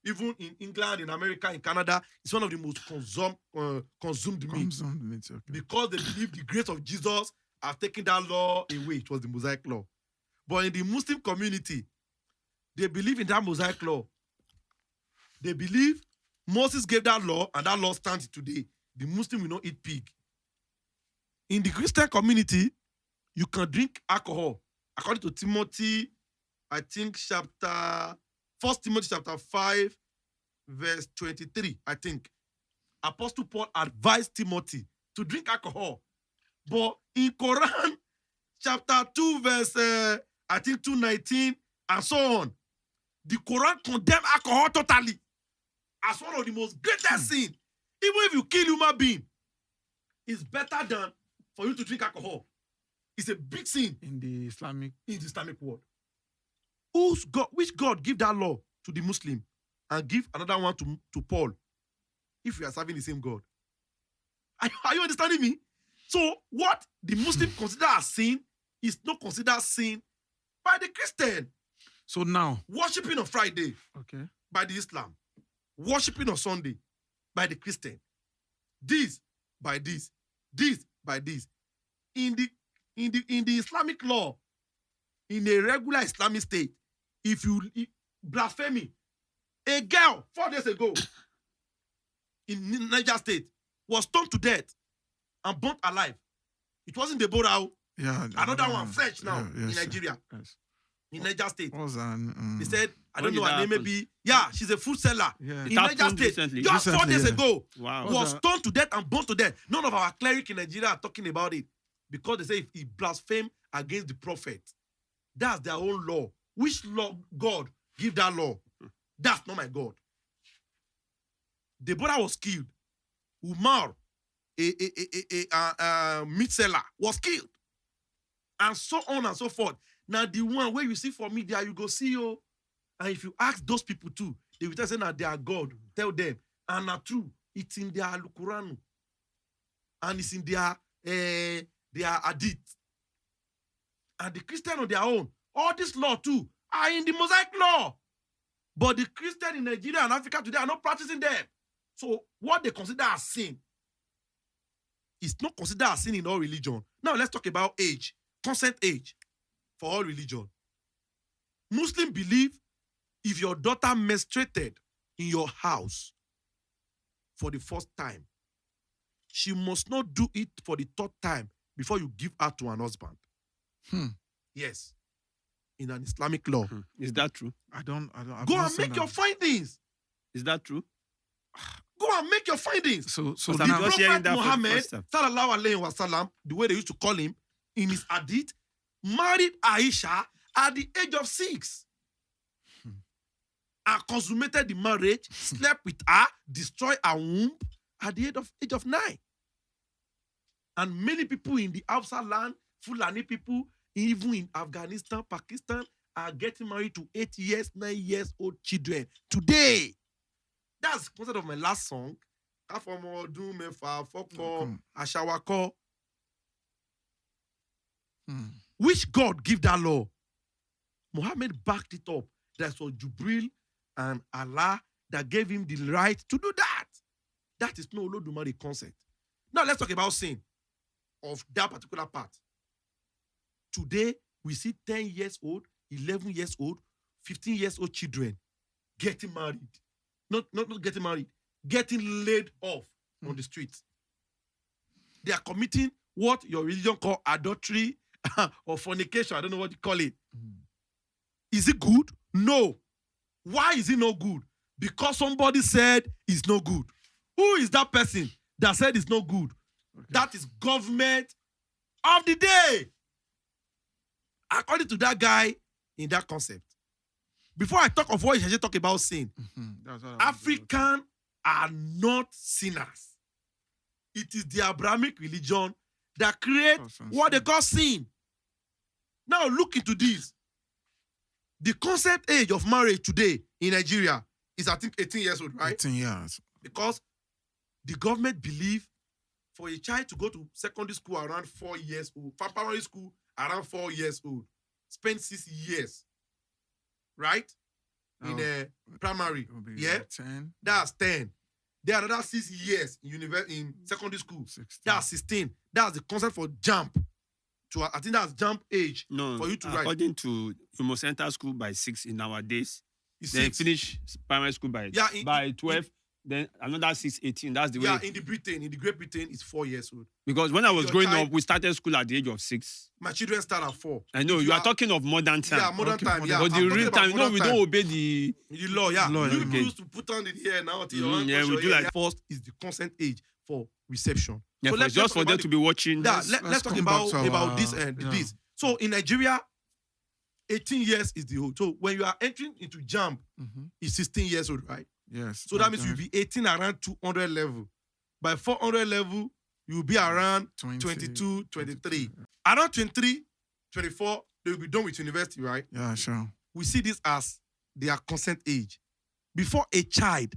Even in England, in America, in Canada, it's one of the most consumed meat. Okay. Because they believe the grace of Jesus has taken that law away. It was the Mosaic law. But in the Muslim community, they believe in that Mosaic law. They believe Moses gave that law, and that law stands today. The Muslim will not eat pig. In the Christian community, you can drink alcohol. According to Timothy, I think First Timothy chapter 5, verse 23, I think. Apostle Paul advised Timothy to drink alcohol. But in Quran, chapter 2, verse, I think 219, and so on, the Quran condemns alcohol totally as one of the most greatest sins. Even if you kill human being, it's better than for you to drink alcohol. It's a big sin in the Islamic world. Which God give that law to the Muslim and give another one to Paul if we are serving the same God? Are you understanding me? So what the Muslim consider as sin is not considered sin by the Christian. So now, worshiping on Friday, okay, by the Islam. Worshiping on Sunday by the Christian. This by this. This by this. In the Islamic law, in a regular Islamic state, if you blasphemy, a girl 4 days ago in Niger State was stoned to death and burnt alive. It wasn't the Borao. Yeah, another one fresh now in Nigeria. Yes. In Niger State. They said, I don't know her name, maybe. Yeah, she's a food seller. Yeah. In Niger State. Just 4 days ago. Wow. Was stoned to death and burnt to death. None of our clerics in Nigeria are talking about it. Because they say if he blasphemed against the prophet, that's their own law. Which law God give that law? That's not my God. Deborah was killed. Umar, a meat seller, was killed. And so on and so forth. Now, the one where you see for media, you go see you. And if you ask those people too, they will tell you that they are God. Tell them. And not true. It's in their Quran. And it's in their Hadith. And the Christian on their own, all this law too, are in the Mosaic law. But the Christian in Nigeria and Africa today are not practicing them. So what they consider as sin is not considered as sin in all religion. Now let's talk about age, consent age for all religion. Muslims believe if your daughter menstruated in your house for the first time, she must not do it for the third time before you give her to an husband. Yes. In an Islamic law. Is that true? Go and make your findings. Is that true? Go and make your findings. So the now, Prophet Muhammad, sallallahu alaihi wasallam, the way they used to call him, in his hadith, married Aisha at the age of 6. And consummated the marriage, slept with her, destroyed her womb at the age of 9. And many people in the Hausa land, Fulani people, even in Afghanistan, Pakistan, are getting married to 8 years, 9 years old children today. That's the concept of my last song. Which God give that law? Muhammad backed it up. That's what Jibril and Allah that gave him the right to do that. That is no Olodumare concept. Now let's talk about sin of that particular part. Today, we see 10 years old, 11 years old, 15 years old children getting married. Not getting married, getting laid off on the streets. They are committing what your religion call adultery or fornication. I don't know what you call it. Is it good? No. Why is it not good? Because somebody said it's no good. Who is that person that said it's no good? Okay. That is government of the day. According to that guy in that concept. Before I talk of what he talk about sin, Africans are not sinners. It is the Abrahamic religion that creates what they call sin. Now look into this. The concept age of marriage today in Nigeria is, I think, 18 years old, right? 18 years. Because the government believe for a child to go to secondary school around 4 years old, for primary school around 4 years old, spend 6 years, right? In a primary, yeah? 10. That's 10. There are another 6 years in secondary school. 16. That's 16. That's the concept for jump. I think that's jump age for you to write. According to, you must enter school by 6 in nowadays. Then finish primary school by 12. Then another 6, 18. That's the way. Yeah, in the Great Britain, it's 4 years old. Because when I was growing up, we started school at the age of 6. My children start at 4. I know, you are talking of modern time. Yeah, modern time, yeah. But the real time, we don't obey the law, yeah. You okay. used to put on it here now. Yeah, we do like... First is the consent age for reception. Yeah, so just for them to be watching. Yeah, let's talk about this and this. So in Nigeria, 18 years is the old. So when you are entering into jump, it's 16 years old, right? Yes. So that means you'll be 18 around 200 level. By 400 level, you'll be around 22, 23. Around 23, 24, they will be done with university, right? Yeah, sure. We see this as their consent age. Before a child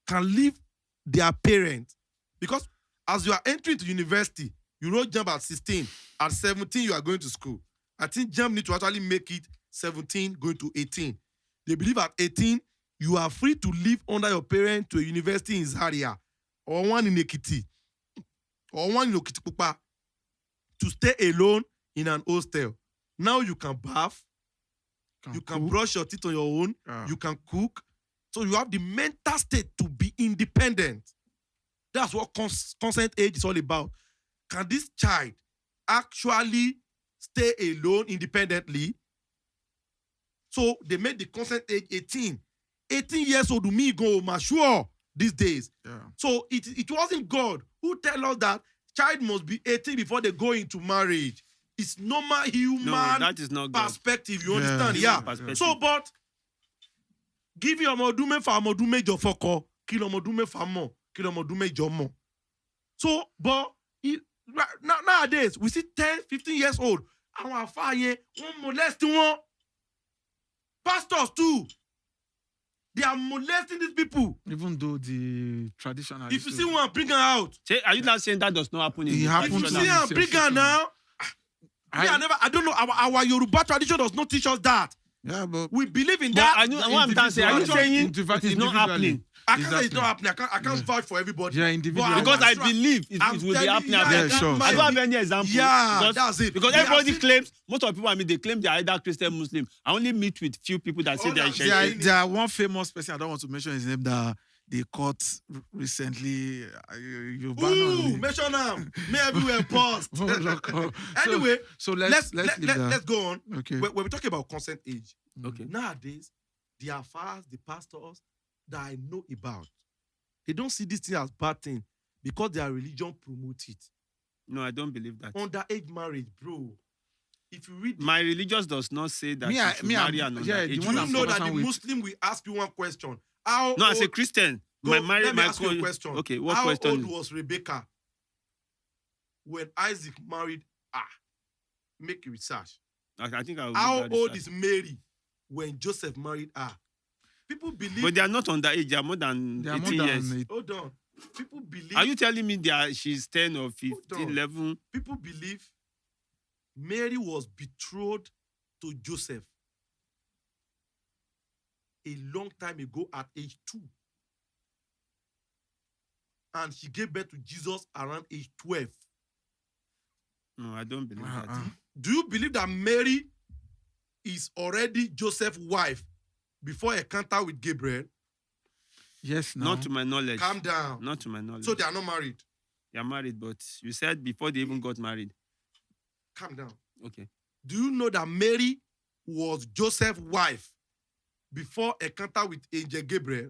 can leave their parents, because as you are entering to university, you don't jump at 16. At 17, you are going to school. I think jump need to actually make it 17 going to 18. They believe at 18, you are free to live under your parents to a university in Zaria, or one in Ekiti, or one in Okitipupa, to stay alone in an hostel. Now you can bath, you can brush your teeth on your own, you can cook. So you have the mental state to be independent. That's what consent age is all about. Can this child actually stay alone independently? So they made the consent age 18. 18 years old to me go mature these days. Yeah. So it wasn't God who tell us that child must be 18 before they go into marriage. It's normal human that is not perspective. You understand? Yeah. So, but give your modume for modume jofoko, kill modume for more, kill modume jomo. So, but nowadays we see 10, 15 years old. Our fire molest one. Pastors too. They are molesting these people. Even though the traditional... If you see one, bring her out. Are you not saying that does not happen in the If you see her, bring her now. I don't know. Our Yoruba tradition does not teach us that. Yeah, but... We believe in that. What I'm saying, are you saying it is not happening? I can't say it's not happening. I can't vouch for everybody. Yeah, individually. Because I believe it will be happening. Yeah, sure. I don't have any example. Yeah, that's it. Because everybody claims, most of the people they claim they are either Christian, Muslim. I only meet with few people that say they are Christian. There are one famous person, I don't want to mention his name, that they caught recently. Mention them. May everywhere paused. Anyway, so let's go on. Okay. When we talk about consent age, okay. Nowadays, the affairs, the pastors that I know about, they don't see this thing as bad thing because their religion promotes it. No, I don't believe that. Underage marriage, bro. If you read... My religion does not say that you should marry an underage. You know that the Muslim will ask you one question. As a Christian, let me ask you a question. Okay, what question? How old was Rebecca when Isaac married her? Make a research. I think I will. How old is Mary when Joseph married her? People believe... But they are not underage. They are more than 18 years. Hold on. People believe... Are you telling me she's 10 or 15, 11? People believe Mary was betrothed to Joseph a long time ago at age 2. and she gave birth to Jesus around age 12. No, I don't believe that. Do you believe that Mary is already Joseph's wife before encounter with Gabriel? Yes, no. Not to my knowledge. Calm down. Not to my knowledge. So they are not married. They are married, but you said before they even got married. Calm down. Okay. Do you know that Mary was Joseph's wife before encounter with angel Gabriel?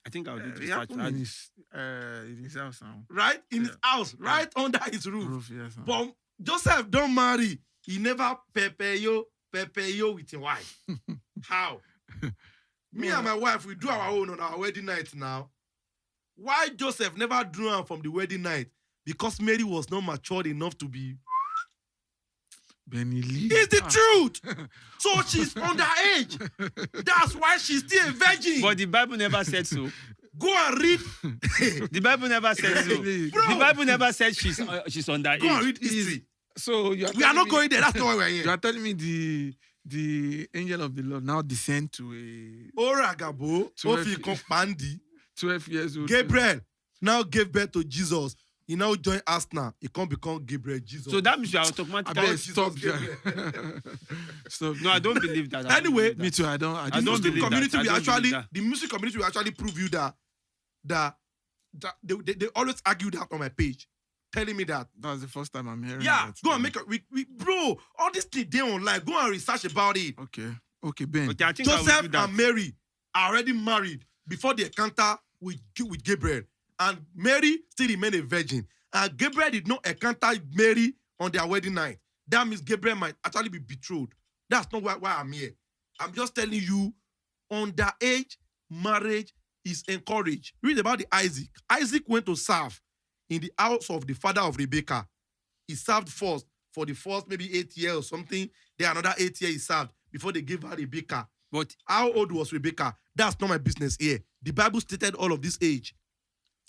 I think I'll do It research. happened in his house now. Right? In his house, right under his roof. Yes, no. But Joseph don't marry. He never prepare you with his wife. How? Me and my wife, we do our own on our wedding night now. Why Joseph never drew her from the wedding night? Because Mary was not matured enough to be. Bennylee. It's the truth. So she's underage. That's why she's still a virgin. But the Bible never said so. Go and read. The Bible never said so. The Bible never said she's underage. Go and read history. So We are not going there. That's not why we're You here. are telling me the angel of the Lord now descend to a Oragabo, 12 12 years old. Gabriel now gave birth to Jesus. He now joined Arsenal. He can't become Gabriel Jesus. So that means you are I automatically. beg, Jesus stop. Gabriel. Stop. No, I don't believe that. I don't Anyway, believe that. Me too. I don't I The don't Muslim believe community that. I will don't actually, believe that. the Muslim community will actually prove you that they always argue that on my page, telling me that. That's the first time I'm hearing Yeah, that. go and make a bro. All this thing they online. Go and research about it. Okay, Ben. Okay, I think I will do Joseph that. and Mary are already married before the encounter with Gabriel, and Mary still remained a virgin. And Gabriel did not encounter Mary on their wedding night. That means Gabriel might actually be betrothed. That's not why I'm here. I'm just telling you, underage marriage is encouraged. Read about the Isaac. Isaac went to serve in the house of the father of Rebekah. He served first for the first maybe 8 years or something. Then another 8 years he served before they gave her Rebekah. But How old was Rebekah? That's not my business here. The Bible stated all of this age.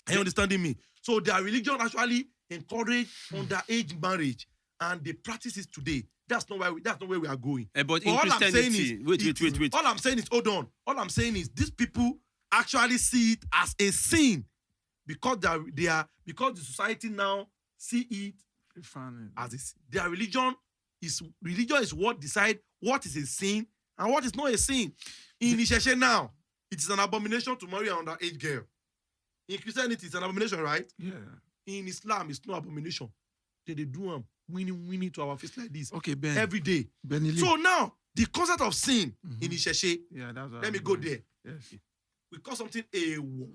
Are you understanding me? So their religion actually encourage underage marriage, and they practice it today. That's not where we are going. but in All I'm saying Christianity, is, wait. All I'm saying is, hold on. All I'm saying is, these people actually see it as a sin because because the society now see it as a sin. Their religion is what decide what is a sin and what is not a sin. In Isheshe now, it is an abomination to marry an underage girl. In Christianity, it's an abomination, right? Yeah. In Islam, it's no abomination. They do them winning to our face like this. Okay, Ben. Every day. Bennylee. So now, the concept of sin in Isheshe, yeah, that's what let me I'm go going. there. Yes. We call something èèwọ̀.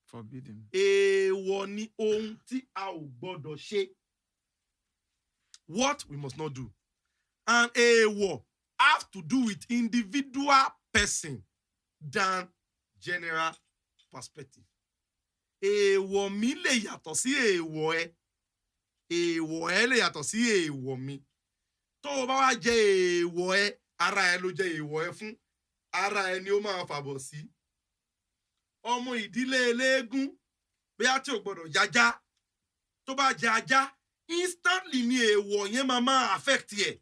Forbidden. Èèwọ̀ ni ohun tí a ò gbọdọ̀ ṣe. What we must not do. And èèwọ̀ have to do with individual person than general perspective. Èèwọ̀ mi lè yàtọ̀ sí èèwọ̀ ẹ. Èèwọ̀ ẹ lè yàtọ̀ sí èèwọ̀ mi. Tó o bá wá jẹ èèwọ̀ ẹ, ara ẹ ló jẹ èèwọ̀ ẹ fún. Ara ẹ ni ó máa fàbọ̀ sí. Ọmọ ìdílé eléégún bóyá tí ò gbọdọ̀ jájá. Tó bá jẹ ajá, instantly ni èèwọ̀ yẹn máa affect ẹ.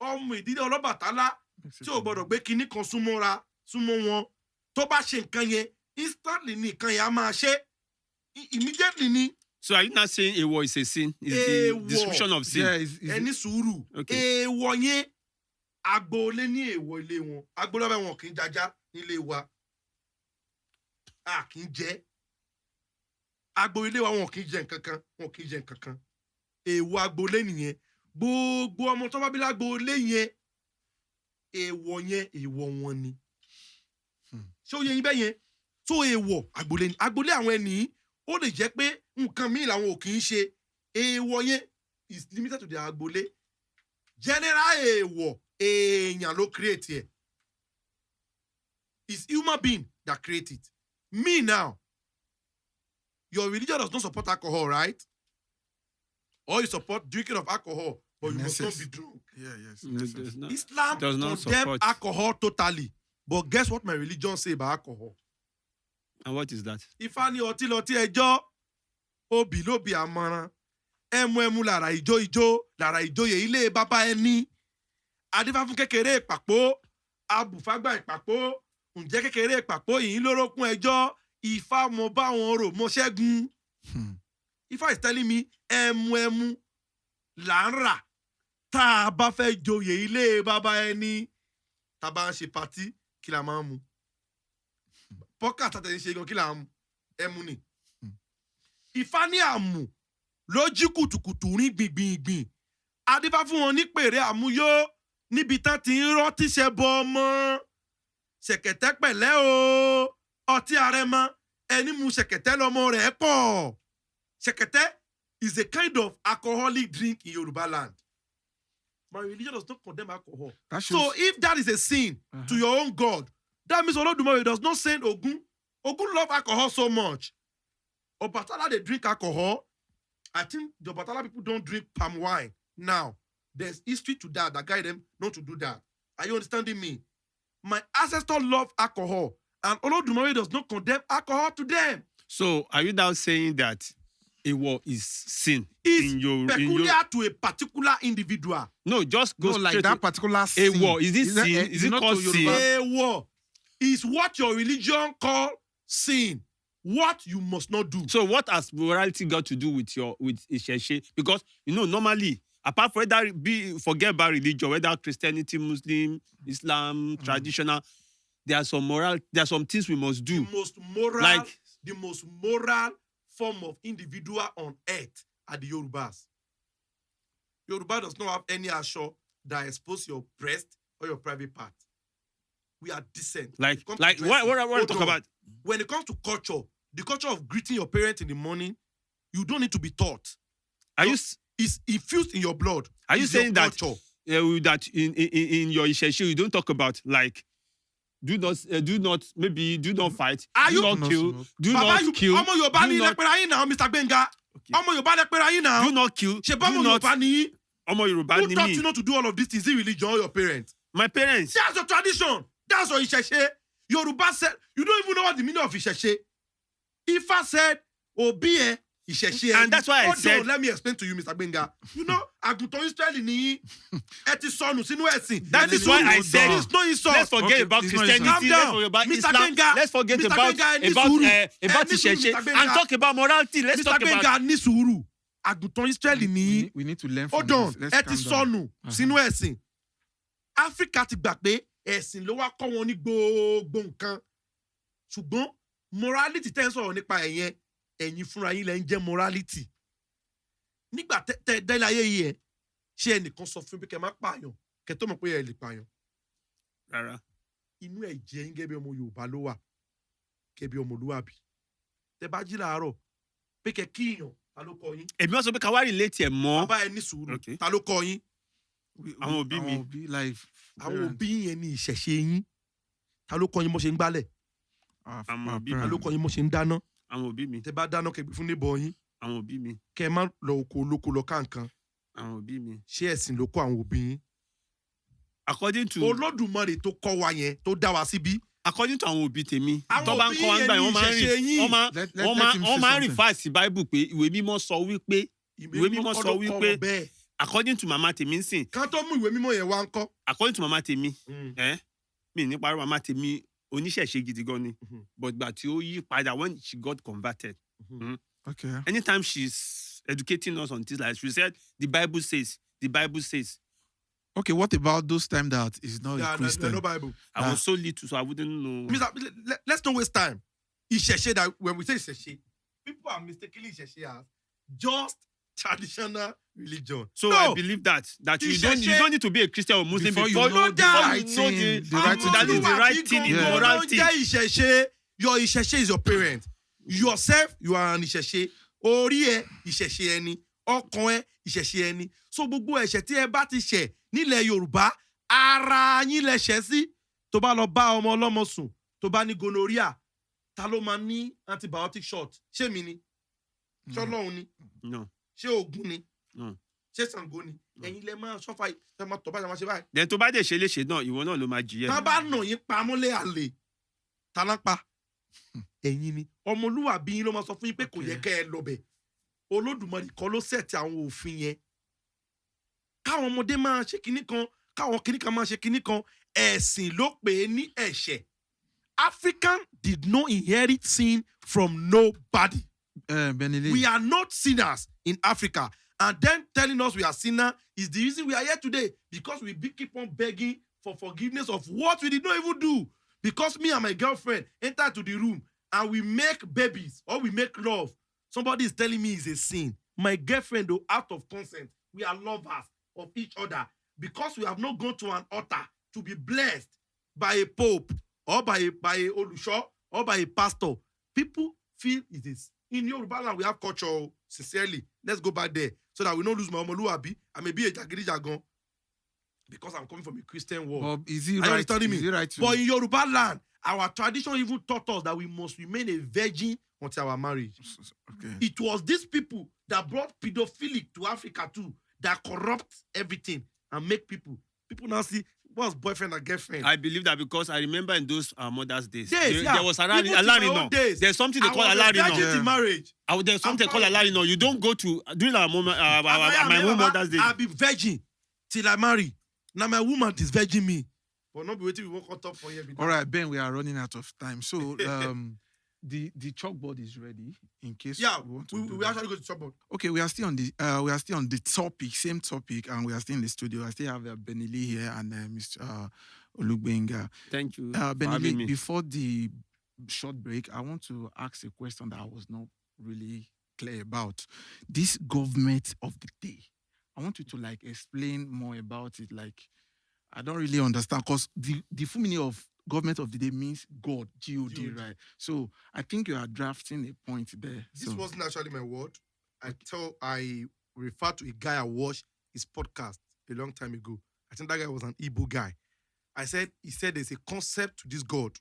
Ọmọ ìdílé Ọlọ́bàtálá tí ò gbọdọ̀ gbé kinní kan súnmọ́ wọn. Tó bá ṣe nǹkan yẹn, instantly ni nǹkan yẹn á máa ṣe. Immediately ni. So are you not saying èèwọ̀ is a sin? Is the description of sin? Yeah, Ẹni sùúrù. Okay. Èèwọ̀ yẹn, agboolé ní èèwọ̀ ilé wọn. Agboolé wọn kì í jájá nílé wa. A kì í jẹ. Agboolé wa wọn kì í jẹ nǹkan kan. Èèwọ̀ agboolé nìyẹn. Gbogbo ọmọ tó bá bí lágboolé yẹn, èèwọ̀ wọn ni. Ṣé ó yẹ yín bẹ́ẹ̀ yẹn? Tó èèwọ̀ agboolé ni. Agboolé àwọn ẹni ó lè jẹ́ pé nǹkan míì làwọn ò kì í ṣe. Èèwọ̀ yẹn is limited to their agboolé. General èèwọ̀ èèyàn ló create ẹ̀. It's human being that create it. Me now, your religion does not support alcohol, right? Or you support drinking of alcohol, but you must not be drunk. Yeah, yes. Does not- Islam does not condemns support. alcohol totally. But guess what my religion say about alcohol? And what is that? Ifá ní ọtí lọtí ẹjọ́, obì ló bi àmọ̀ràn, ẹmu lára ìjó, lára ìjòyè ilé bàbá ẹni. Adífá fún kékeré ìpàpó, abùfágbà ìpàpó, ǹjẹ́ kékeré ìpàpó yìí lórókún ẹjọ́, Ifá mo bá wọn rò mo ṣẹ́gun. Ifá is telling me ẹmu là ń rà tá a bá fẹ́ joyè ilé bàbá ẹni tá a bá ń ṣe patí kí la máa ń mu. Pọ́kà tàtẹ̀ ń ṣe gan kí la ń mu ẹmu ni. Ifá ní àmù ló jí kùtùkùtù rí gbìngbìngbìn. Adífá fún wọn ní pèrè àmúyó níbi tán ti ń rọ́tí ṣẹ bọ ọmọ. Ṣẹ̀kẹ̀tẹ̀ pẹ̀lẹ́ o ọtí arẹmọ ẹni mu ṣẹ̀kẹ̀tẹ̀ lọmọ rẹ̀ pọ̀. Ṣẹ̀kẹ̀tẹ̀ is a kind of alcoholic drink in Yoruba land. My religion does not condemn alcohol. So if that is a sin to your own God, that means Olodumare does not send Ogun. Ogun love alcohol so much. Obatala, they drink alcohol. I think the Obatala people don't drink palm wine. Now, there's history to that guide them not to do that. Are you understanding me? My ancestors love alcohol, and Olodumare does not condemn alcohol to them. So, are you now saying that a war is sin? It's peculiar to a particular individual. No, just go No, like straight that to particular a sin. war. Is this Is that- sin? is Is it it not called to Yoruba? sin? A war is what your religion call sin. What you must not do. So what has morality got to do with Isheshe? Because normally, apart from forget about religion, whether Christianity, Muslim, Islam, traditional, there are some things we must do. The most moral form of individual on earth are the Yorubas. Yoruba does not have any asho that expose your breast or your private part. We are decent. Like When it comes what to dressing, I want to talk hold on. about? When it comes to culture, the culture of greeting your parents in the morning, you don't need to be taught. Are you It's infused in your blood. Are you It's your saying that culture. that in your Isheshe you don't talk about like do not fight, Are do you- not No kill, smoke. do Baba, not you- kill, Ọmọ Yorùbá do ní not- lẹ́pẹ̀rẹ̀ ayé now, Mr. Genga. Okay. Ọmọ Yorùbá lẹ́pẹ̀rẹ̀ ayé now. do not kill, Ṣé bọ́mọ do not Yorùbá ní? Ọmọ Yorùbá Who ni taught mí. you not to do all of these things? Is it religion or your parents? My parents. That's your tradition. That's your Isheshe. Yoruba said, you don't even know what the meaning of Isheshe. Ifa said, Obi Isheshe. And that's why I said- let me explain to you, Mr. Genga. You know, àgùntàn Israeli ni ẹ ti sọnù sínú ẹ̀sìn. That is why I said it's no insult. let's forget Okay, about it's not Christianity, insult. let's Calm forget about down. Mr. Islam, Genga, let's forget Mr. about Genga, ní sùúrù. Isheshe Mr. and Genga. talk about morality. Let's Mr. talk about Genga ní sùúrù. Àgùntàn Israeli ni. We need to learn from Hold on, this. Let's ẹ ti calm down. sọnù sínú ẹ̀sìn. Áfíríkà ti gbà pé ẹ̀sìn ló wá kọ́ wọn ní gbogbo nǹkan. Ṣùgbọ́n morality tẹ́ ń sọ̀rọ̀ nípa ẹ̀yẹn, ẹ̀yin fúnra yín lẹ ń jẹ́ morality. Nígbà tẹ́ délé ayé yìí ẹ̀, ṣé ẹnìkan sọ fún mi pé kẹ́ má pààyàn, kẹ́ tó mọ̀ pé ẹ lè pààyàn. rárá. Inú ẹ̀jẹ̀ yín gẹ́gẹ́ bí ọmọ Yorùbá ló wà, gẹ́gẹ́ bí ọmọlúwàbí. Tẹ́ bá jí láàárọ̀ pé kẹ́ kíyàn, ta ló kọ́ yín? Èmi wọ́n sọ pé ká wá relate ẹ̀ mọ́ Bàbá ẹ ní sùúrù, Okay. ta ló kọ́ yín? àwọn òbí mi. Like Àwọn òbí yẹn ní ìṣẹ̀ṣe yín. Ta ló kọ́ yín bó ṣe ń gbálẹ̀? àwọn òbí Ta mi. ló kọ́ yín bó ṣe ń dáná? Àwọn òbí mi. Tẹ́ bá dáná kẹ́ gbé fún neighbor yín. Àwọn òbí mi. Kẹ́ ẹ má lọ oko olóko lọ káàkan. Àwọn òbí mi. Ṣé ẹ̀sìn ló kọ́ àwọn òbí yín? According to Olódùmarè tó kọ́ wa yẹn tó dá wa síbí. àwọn òbí tèmi Àwọn tó bá ń òbí kọ́ wa ń gbà yẹn yẹn ní wọ́n máa ń ìṣẹ̀ṣe yín. Let him wọ́n say máa ń something. refer sí Bible pé ìwé mímọ́ sọ wípé Ìwé mímọ́ kọ́ sọ ló kọ́ wípé- wọn bẹ́ẹ̀. according to mama tèmi ń sìn Kán tó mú ìwé mímọ́ yẹn wá ń kọ́. according to mama tèmi mi ní parọ́ mama tèmi oníṣẹ̀ṣe gidi gan ni Mhm. but gbà tí ó yí padà when she got converted Okay. anytime she's educating us on things like she said the Bible says Okay, what about those times that is not Yeah, a Christian? no Bible. I was so little so I wouldn't know. Let's not waste time. Ìṣẹ̀ṣe that when we say ìṣẹ̀ṣe, people are mistakenly ìṣẹ̀ṣe as just traditional religion. So no. I believe that you don't need to be a Christian or Muslim Before you before know the right you know thing, the the right that is the thing. right thing in Yeah. morality. Don't jẹ́ ìṣẹ̀ṣe. Your ìṣẹ̀ṣe is your parent. Yourself, you are an ìṣẹ̀ṣe. Orí ẹ ìṣẹ̀ṣe ẹni. Ọkàn ẹ ìṣẹ̀ṣe ẹni. So gbogbo ẹ̀ṣẹ̀ tí ẹ bá ti ṣẹ̀ nílẹ̀ Yorùbá, ara yín lẹ ṣẹ̀ sí. Tó bá lọ bá ọmọ ọlọ́mọ sùn, tó bá ní gonorrhea, ta ló máa ní antibiotic shot? Ṣé mi ni? Ṣé Ọlọ́run ni? No. Ṣé Ògún ni? No. Ṣé Ṣàngó ni? Ẹ̀yin lẹ máa sọ́fà ẹ máa tọ́ báyìí, ẹ máa ṣe báyìí. Then tó bá dé ṣe léṣe náà ìwọ náà ló máa jìyà. Tá bá nà yín pamọ́lé àlè, ta lá pa? Ẹ̀yin ni. Ọmọlúwàbí yín ló máa sọ fún yín pé kò yẹ kẹ́ ẹ lọ bẹ̀. Olódùmarè kọ́ ló sẹ̀tì àwọn òfin yẹn. Káwọn ọmọdé máa ṣe kinní kan, káwọn kinní kan máa ṣe kinní kan, ẹ̀sìn ló pè é ní ẹ̀ṣẹ̀. African did not inherit sin from nobody. Bennylee. We are not sinners in Africa. And then telling us we are sinners is the reason we are here today. Because we keep on begging for forgiveness of what we did not even do. Because me and my girlfriend enter to the room and we make babies or we make love. Somebody is telling me it's a sin. My girlfriend, though, out of consent, we are lovers of each other. Because we have not gone to an altar to be blessed by a pope or by a Olusho or by a pastor. People feel it is. In Yoruba land, we have culture, sincerely. Let's go back there so that we don't lose my Omoluabi. I may be a Jagiri Jagon because I'm coming from a Christian world. But is he Are you right? understanding Is me? he right to... But in Yoruba land, our tradition even taught us that we must remain a virgin until our marriage. Okay. It was these people that brought pedophilic to Africa too, that corrupt everything and make people now see what's boyfriend and girlfriend. I believe that because I remember in those mothers' days, Yes, there was Alarino. There's something they call Alarino. In marriage. There's something called Alarino. You don't go to during our moment, my own mother's day. I'll be virgin till I marry. Now my woman is virgin me. But not be waiting, we won't cut up for you. All right, Ben, we are running out of time. So the chalkboard is ready in case yeah, we want to we actually go to chalkboard. Okay, we are still on the topic, same topic, and we are still in the studio. I still have Bennylee here and Mr. Olugbenga. Thank you. Bennylee, before the short break, I want to ask a question that I was not really clear about. This government of the day. I want you to explain more about it. I don't really understand because the full meaning of government of the day means God, G-O-D, right? So I think you are drafting a point there. This wasn't actually my word. I referred to a guy I watched his podcast a long time ago. I think that guy was an Igbo guy. He said there's a concept to this God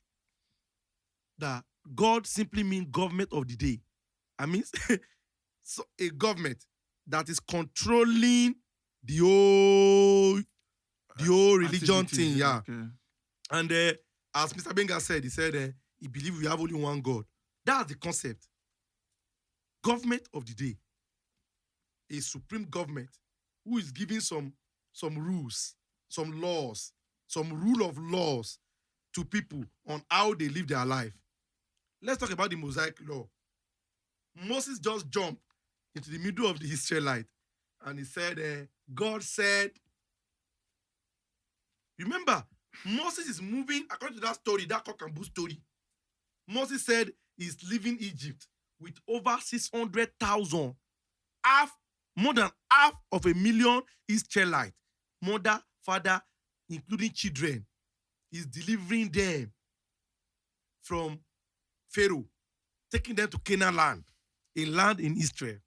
that God simply means government of the day. I mean, so a government that is controlling the whole religion thing, yeah. Okay. And as Mr. Benga said, he said he believes we have only one God. That's the concept. Government of the day. A supreme government who is giving some rules, some laws, some rule of laws to people on how they live their life. Let's talk about the Mosaic law. Moses just jumped into the middle of the Israelite and he said, God said, remember, Moses is moving, according to that story, that cock and bull story. Moses said he's leaving Egypt with over 600,000, more than half of a million Israelites, mother, father, including children. He's delivering them from Pharaoh, taking them to Canaan land, a land in Israel.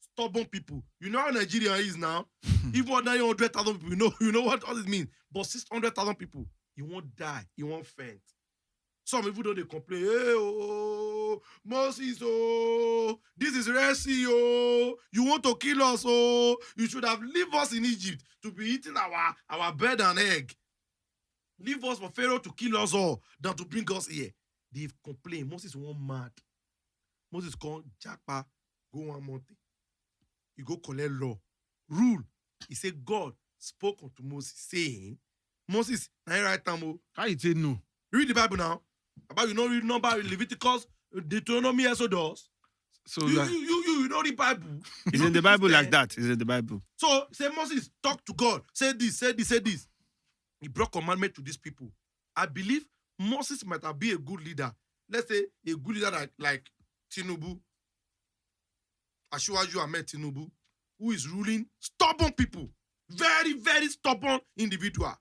Stubborn people. You know how Nigeria is now? Even 900,000 people, you know what all this means. But 600,000 people, he won't die, he won't faint. Some people don't they complain, hey, Moses, this is Red Sea, you want to kill us, you should have leave us in Egypt to be eating our bread and egg. Leave us for Pharaoh to kill us all than to bring us here. They've complained. Moses went mad. Moses called Jackpa, go one mountain. You go collect law. Rule. He said, God spoke unto Moses, saying, Moses, now right time. How you say no? Read the Bible now. About you know read number Leviticus, Deuteronomy, Exodus. So you know the Bible. It's in the Bible like that. It's in the Bible. So say Moses, talk to God. Say this, say this, say this. He brought commandment to these people. I believe Moses might have been a good leader. Let's say a good leader like Tinubu, Asiwaju Ahmed Tinubu, who is ruling stubborn people. Very, very stubborn individual.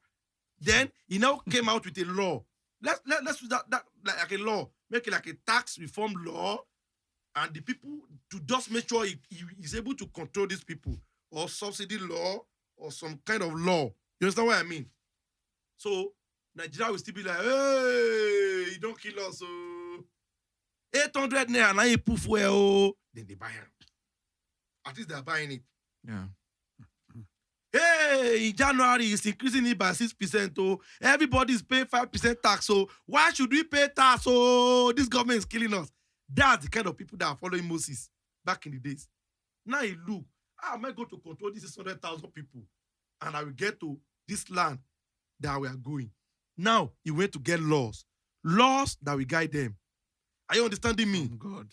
Then he now came out with a law. Let's do that like a law. Make it like a tax reform law. And the people to just make sure he is able to control these people. Or subsidy law or some kind of law. You understand what I mean? So Nigeria will still be like, hey, you don't kill us. 800 naira, now you poof well. Then they buy it. At least they're buying it. Yeah. Hey, in January, it's increasing it by 6%. Everybody's paying 5% tax. So why should we pay tax? This government is killing us. That's the kind of people that are following Moses back in the days. Now you look, how am I going to control these 600,000 people? And I will get to this land that we are going. Now, he went to get laws. laws that will guide them. Are you understanding me? From God.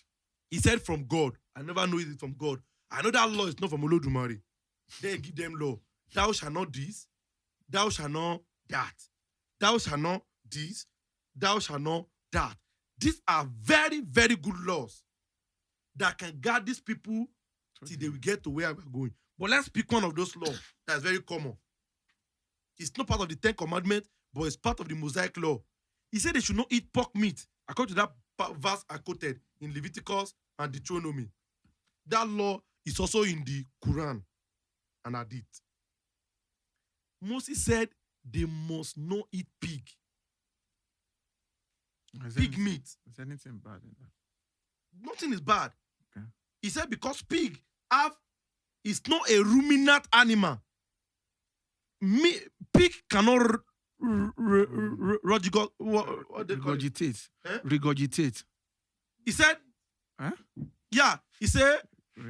He said from God. I never know it from God. I know that law is not from Olodumare. They give them law. Thou shalt not this. Thou shalt not that. Thou shalt not this. Thou shalt not that. These are very, very good laws that can guide these people till they will get to where we're going. But let's pick one of those laws that is very common. It's not part of the 10 Commandments, but it's part of the Mosaic law. He said they should not eat pork meat, according to that verse I quoted in Leviticus and Deuteronomy. That law is also in the Quran and Hadith. Moses said they must not eat pig. Pig meat. Is anything bad in that? Nothing is bad. Okay. He said because pig is not a ruminant animal. Pig cannot regurgitate. Eh? Regurgitate. He said, Huh? yeah, he said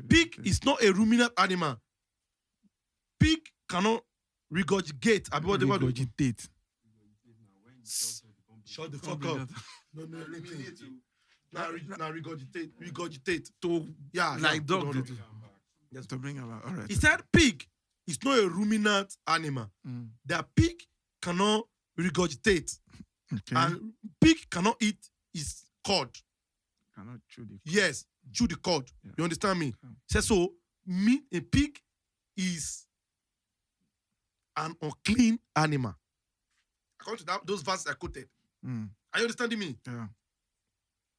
pig is not a ruminant animal. Pig cannot regurgitate. Regurgitate. Shut the fuck up. No, now regurgitate. Like dog. no. They do. Yes, to bring about. All right. He said pig is not a ruminant animal. That pig cannot regurgitate. Okay. And pig cannot eat his cud. Cannot chew the. Yes, chew the cud. Yeah. You understand me? Okay. He said so a pig is an unclean animal. According to those verses I quoted. Are you understanding me? Yeah.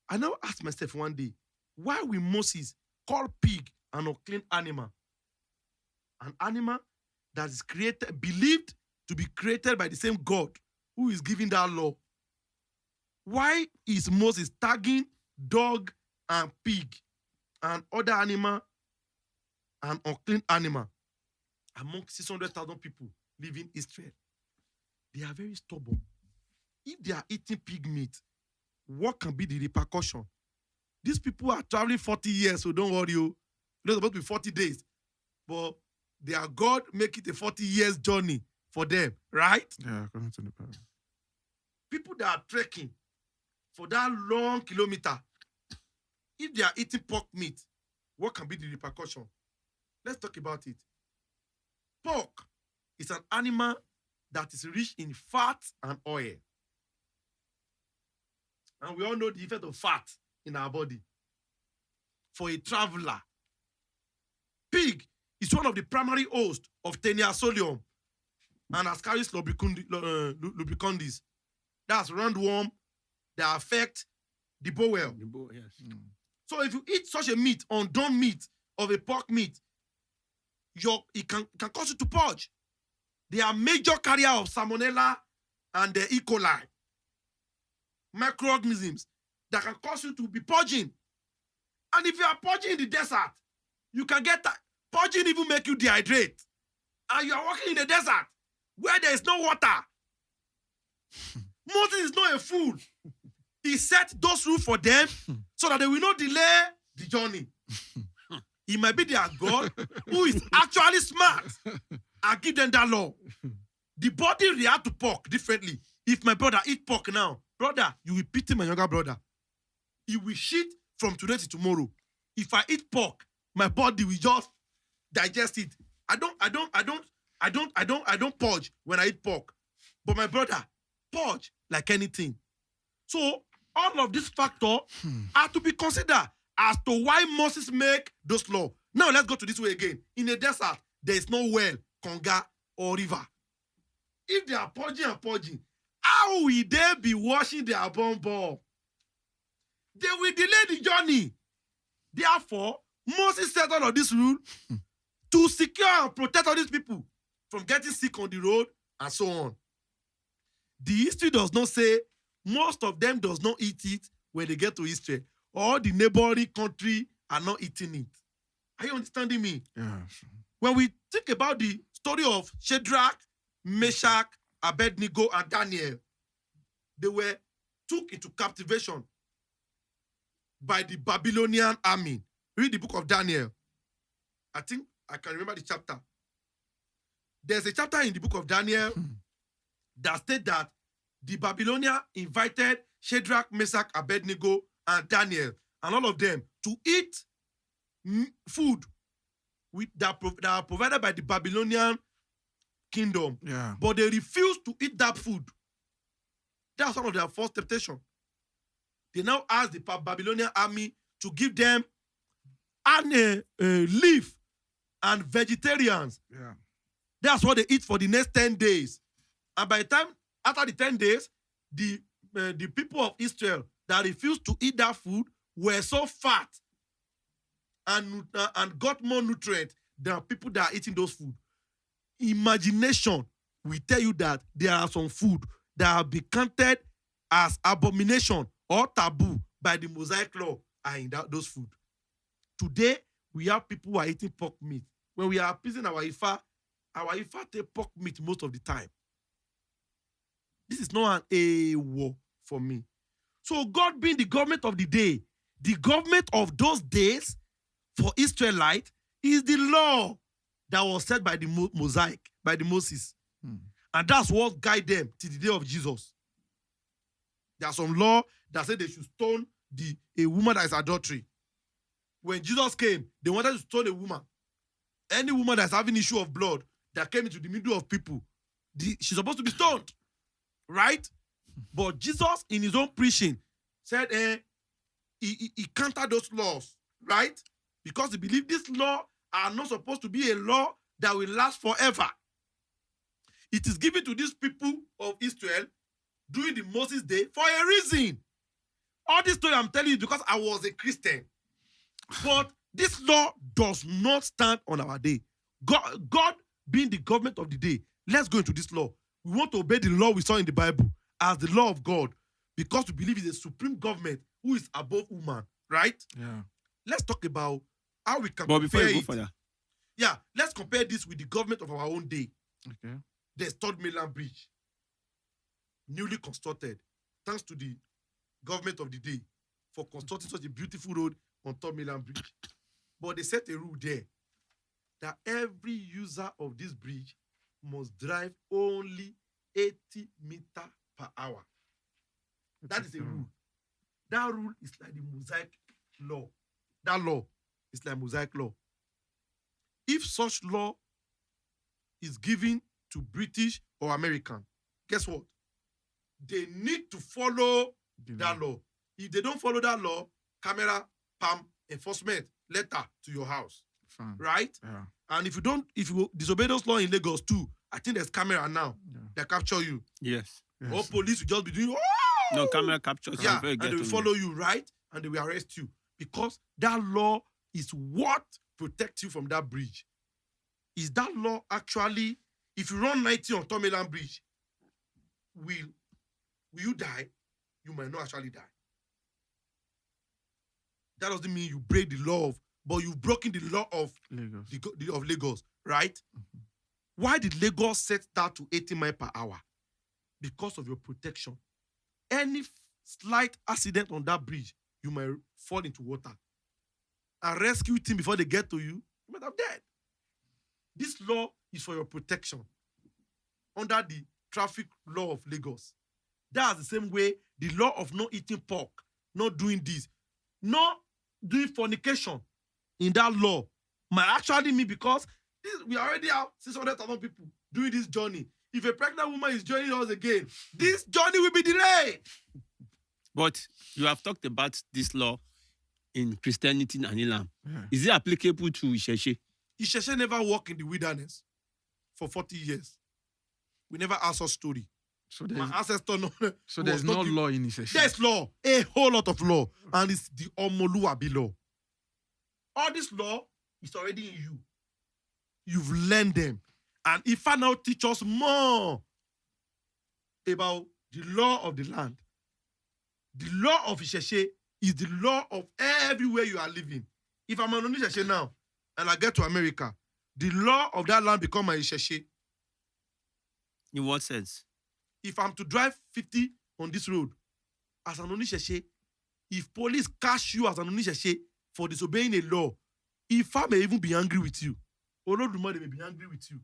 I now asked myself one day, why will Moses call pig an unclean animal? An animal that is created, believed to be created by the same God who is giving that law. Why is Moses tagging dog and pig and other animal and unclean animal among 600,000 people living in Israel? They are very stubborn. If they are eating pig meat, what can be the repercussion? These people are traveling 40 years, so don't worry. It's supposed to be 40 days. But their God make it a 40 years journey for them, right? Yeah, according to the Bible. People that are trekking for that long kilometer, if they are eating pork meat, what can be the repercussion? Let's talk about it. Pork is an animal that is rich in fat and oil. And we all know the effect of fat in our body. For a traveler, pig is one of the primary hosts of Taenia solium and Ascaris lubricandis. That's roundworm that affect the bowel. Yes. So if you eat such a meat, undone meat of a pork meat, it can cause you to purge. They are major carrier of salmonella and the E. coli, microorganisms that can cause you to be purging. And if you are purging in the desert, you can get that. Purging even make you dehydrate. And you are walking in the desert where there is no water. Moses is not a fool. He set those rules for them so that they will not delay the journey. He might be their God who is actually smart and give them that law. The body react to pork differently. If my brother eat pork now, brother, you will pity my younger brother. He will shit from today to tomorrow. If I eat pork, my body will just digest it. I don't purge when I eat pork. But my brother, purge like anything. So all of these factors are to be considered as to why Moses make those laws. Now let's go to this way again. In a desert, there is no well, conga, or river. If they are purging and purging, how will they be washing their bum? They will delay the journey. Therefore, Moses set all of this rule to secure and protect all these people from getting sick on the road and so on. The history does not say most of them does not eat it when they get to Israel. All the neighboring country are not eating it. Are you understanding me? Yeah. When we think about the story of Shadrach, Meshach, Abednego, and Daniel, they were took into captivation by the Babylonian army. Read the book of Daniel. I think I can remember the chapter. There's a chapter in the book of Daniel that states that the Babylonians invited Shadrach, Meshach, Abednego, and Daniel, and all of them to eat food that are provided by the Babylonian kingdom. Yeah. But they refused to eat that food. That's one of their first temptation. They now ask the Babylonian army to give them leaf and vegetarians. Yeah. That's what they eat for the next 10 days. And by the time, after the 10 days, the people of Israel that refused to eat that food were so fat and got more nutrient than people that are eating those food. Imagination will tell you that there are some food that have been counted as abomination or taboo by the Mosaic law are in those food. Today, we have people who are eating pork meat. When we are appeasing our Ifa take pork meat most of the time. This is not an war for me. So God being the government of the day, the government of those days for Israelite is the law that was set by the Mosaic, by the Moses. And that's what guide them till the day of Jesus. There's some law that said they should stone a woman that is adultery. When Jesus came, they wanted to stone a woman. Any woman that's having issue of blood that came into the middle of people, she's supposed to be stoned. Right? But Jesus, in his own preaching, said he countered those laws. Right? Because he believed these laws are not supposed to be a law that will last forever. It is given to these people of Israel during the Moses day for a reason. All this story I'm telling you because I was a Christian. But this law does not stand on our day. God being the government of the day, let's go into this law. We want to obey the law we saw in the Bible as the law of God because we believe it's a supreme government who is above woman, right? Yeah. Let's talk about how we can But compare before you go it. further, Yeah, let's compare this with the government of our own day. Okay. There's Third Mainland Bridge, newly constructed, thanks to the government of the day for constructing such a beautiful road on Third Mainland Bridge. But they set a rule there that every user of this bridge must drive only 80 meters per hour. That is a rule. That rule is like the Mosaic law. That law is like Mosaic law. If such law is given to British or American, guess what? They need to follow that law. If they don't follow that law, camera, palm, enforcement, letter to your house. Fine. Right? Yeah. And if you disobey those laws in Lagos too, I think there's camera now that capture you. yes. Or police will just be doing, oh! No, camera captures. Yeah, and they will follow you, right? And they will arrest you. Because that law is what protects you from that bridge. Is that law actually, if you run 90 on Third Mainland Bridge, will you die? You might not actually die. That doesn't mean you break the law but you've broken the law of Lagos. of Lagos, right? Mm-hmm. Why did Lagos set that to 80 miles per hour? Because of your protection. Any slight accident on that bridge, you might fall into water. And rescue team before they get to you, you might have died. This law is for your protection under the traffic law of Lagos. That's the same way the law of not eating pork, not doing this, not doing fornication in that law might actually mean because we already have 600,000 people doing this journey. If a pregnant woman is joining us again, this journey will be delayed. But you have talked about this law in Christianity and Islam. Yeah. Is it applicable to Isheshe? Isheshe never walked in the wilderness for 40 years. We never asked her story. So My ancestor there's no law in Isheshe. There's law, a whole lot of law, and it's the Omoluabi law. All this law is already in you. You've learned them. And if I now teach us more about the law of the land, the law of Isheshe is the law of everywhere you are living. If I'm an Isheshe now, and I get to America, the law of that land becomes my Isheshe. In what sense? If I'm to drive 50 on this road, as an Onisheshe, if police catch you as an Onisheshe for disobeying a law, if I may even be angry with you, Olodumare may be angry with you.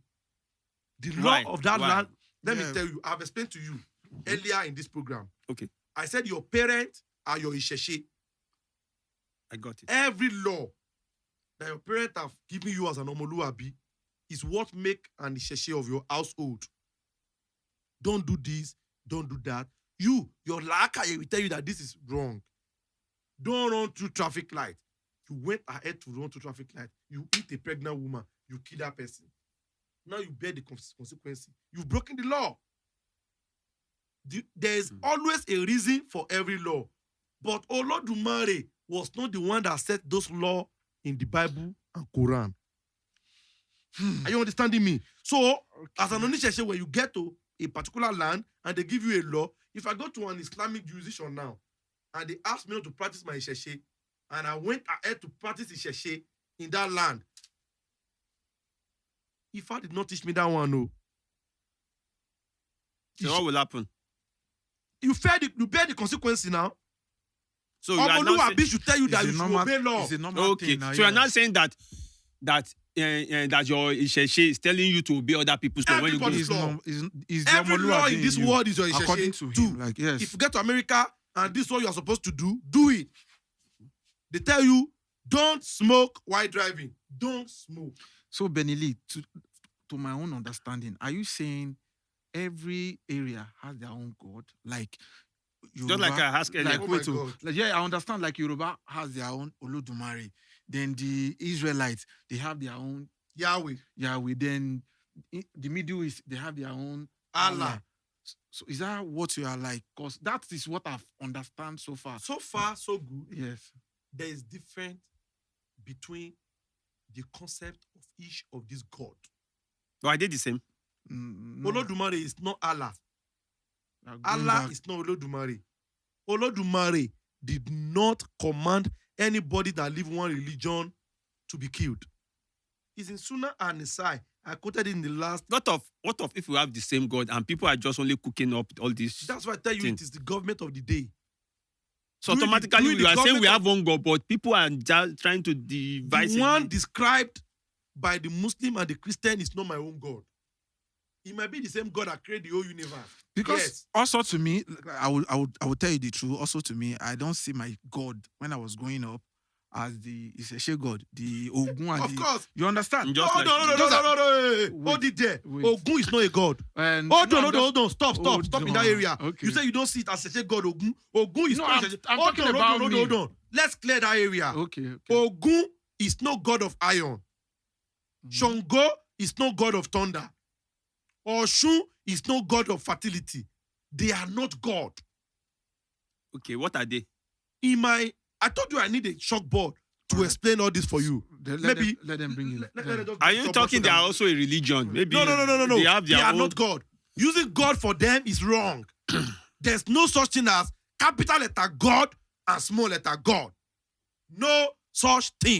The law of that land, let me tell you, I've explained to you earlier in this program. Okay. I said your parents are your Isheshe. I got it. Every law that your parents have given you as an Omoluabi is what make an Isheshe of your household. Don't do this, don't do that. Your Laka will tell you that this is wrong. Don't run through traffic light. You went ahead to run through traffic light. You hit a pregnant woman. You kill that person. Now you bear the consequence. You've broken the law. There is always a reason for every law. But Olodumare was not the one that set those laws in the Bible and Quran. Are you understanding me? So, as an Onisheshe, when you get to a particular land and they give you a law, if I go to an Islamic jurisdiction now and they ask me not to practice my Isheshe, and I went ahead to practice Isheshe in that land, if I did not teach me that one, no. So what will happen? You bear the consequence now. So you are now saying, should tell you that you should obey law. It's a normal okay. thing now, So you're not saying that your Isheshe is telling you to obey other people's law when you go. Everybody's law. Every Every law in this world is your according Isheshe to him. too. Like, yes. If you get to America and this is what you are supposed to do, do it. They tell you, don't smoke while driving. Don't smoke. So, Bennylee, to my own understanding, are you saying every area has their own God? Like Yoruba, Just like I asked earlier. like, Oh wait, my so, God. like, yeah, I understand. Like Yoruba has their own Olodumare. Then the Israelites, they have their own Yahweh. Yahweh. Then the Middle East, they have their own Allah. So is that what you are like? Because that is what I've understand so far. So far, so good. Yes. There is difference between the concept of each of these gods. Oh, I did the same. No, Olodumare is not Allah. we are going Allah back. is not Olodumare. Olodumare did not command anybody that live one religion to be killed. It's in Sunnah and Nisai. I quoted it in the last. What of if we have the same God and people are just only cooking up all this? That's why I tell you thing. it is the government of the day. So doing the- automatically doing we the are saying we government have one God, but people are just trying to devise The one it. described by the Muslim and the Christian is not my own God. It might be the same God that created the whole universe. Because Yes. also to me, I would tell you the truth. Also to me, I don't see my God when I was growing up as the Isheshe God, the Ogun and Of course. You understand? Just No, like no, no, no, Those no, are- no, no, hey, Wait, hold it there. wait. Ogun is not a God. And Hold no, on, I'm hold on. Stop in that on. area. Okay. You say you don't see it as a God Ogun. Ogun is No, not I'm Isheshe. talking about me. Hold on. Let's clear that area. Okay. Ogun is no God of iron. Shango is no God of thunder. Oshun is no God of fertility. They are not God. Okay, what are they? I told you I need a chalkboard to Alright. explain all this for you. Let them bring it. Let Then. them Are just you chalkboard talking so they that- are also a religion? Maybe No. They have their They are own. not God. Using God for them is wrong. There's no such thing as capital letter God and small letter God. No such thing.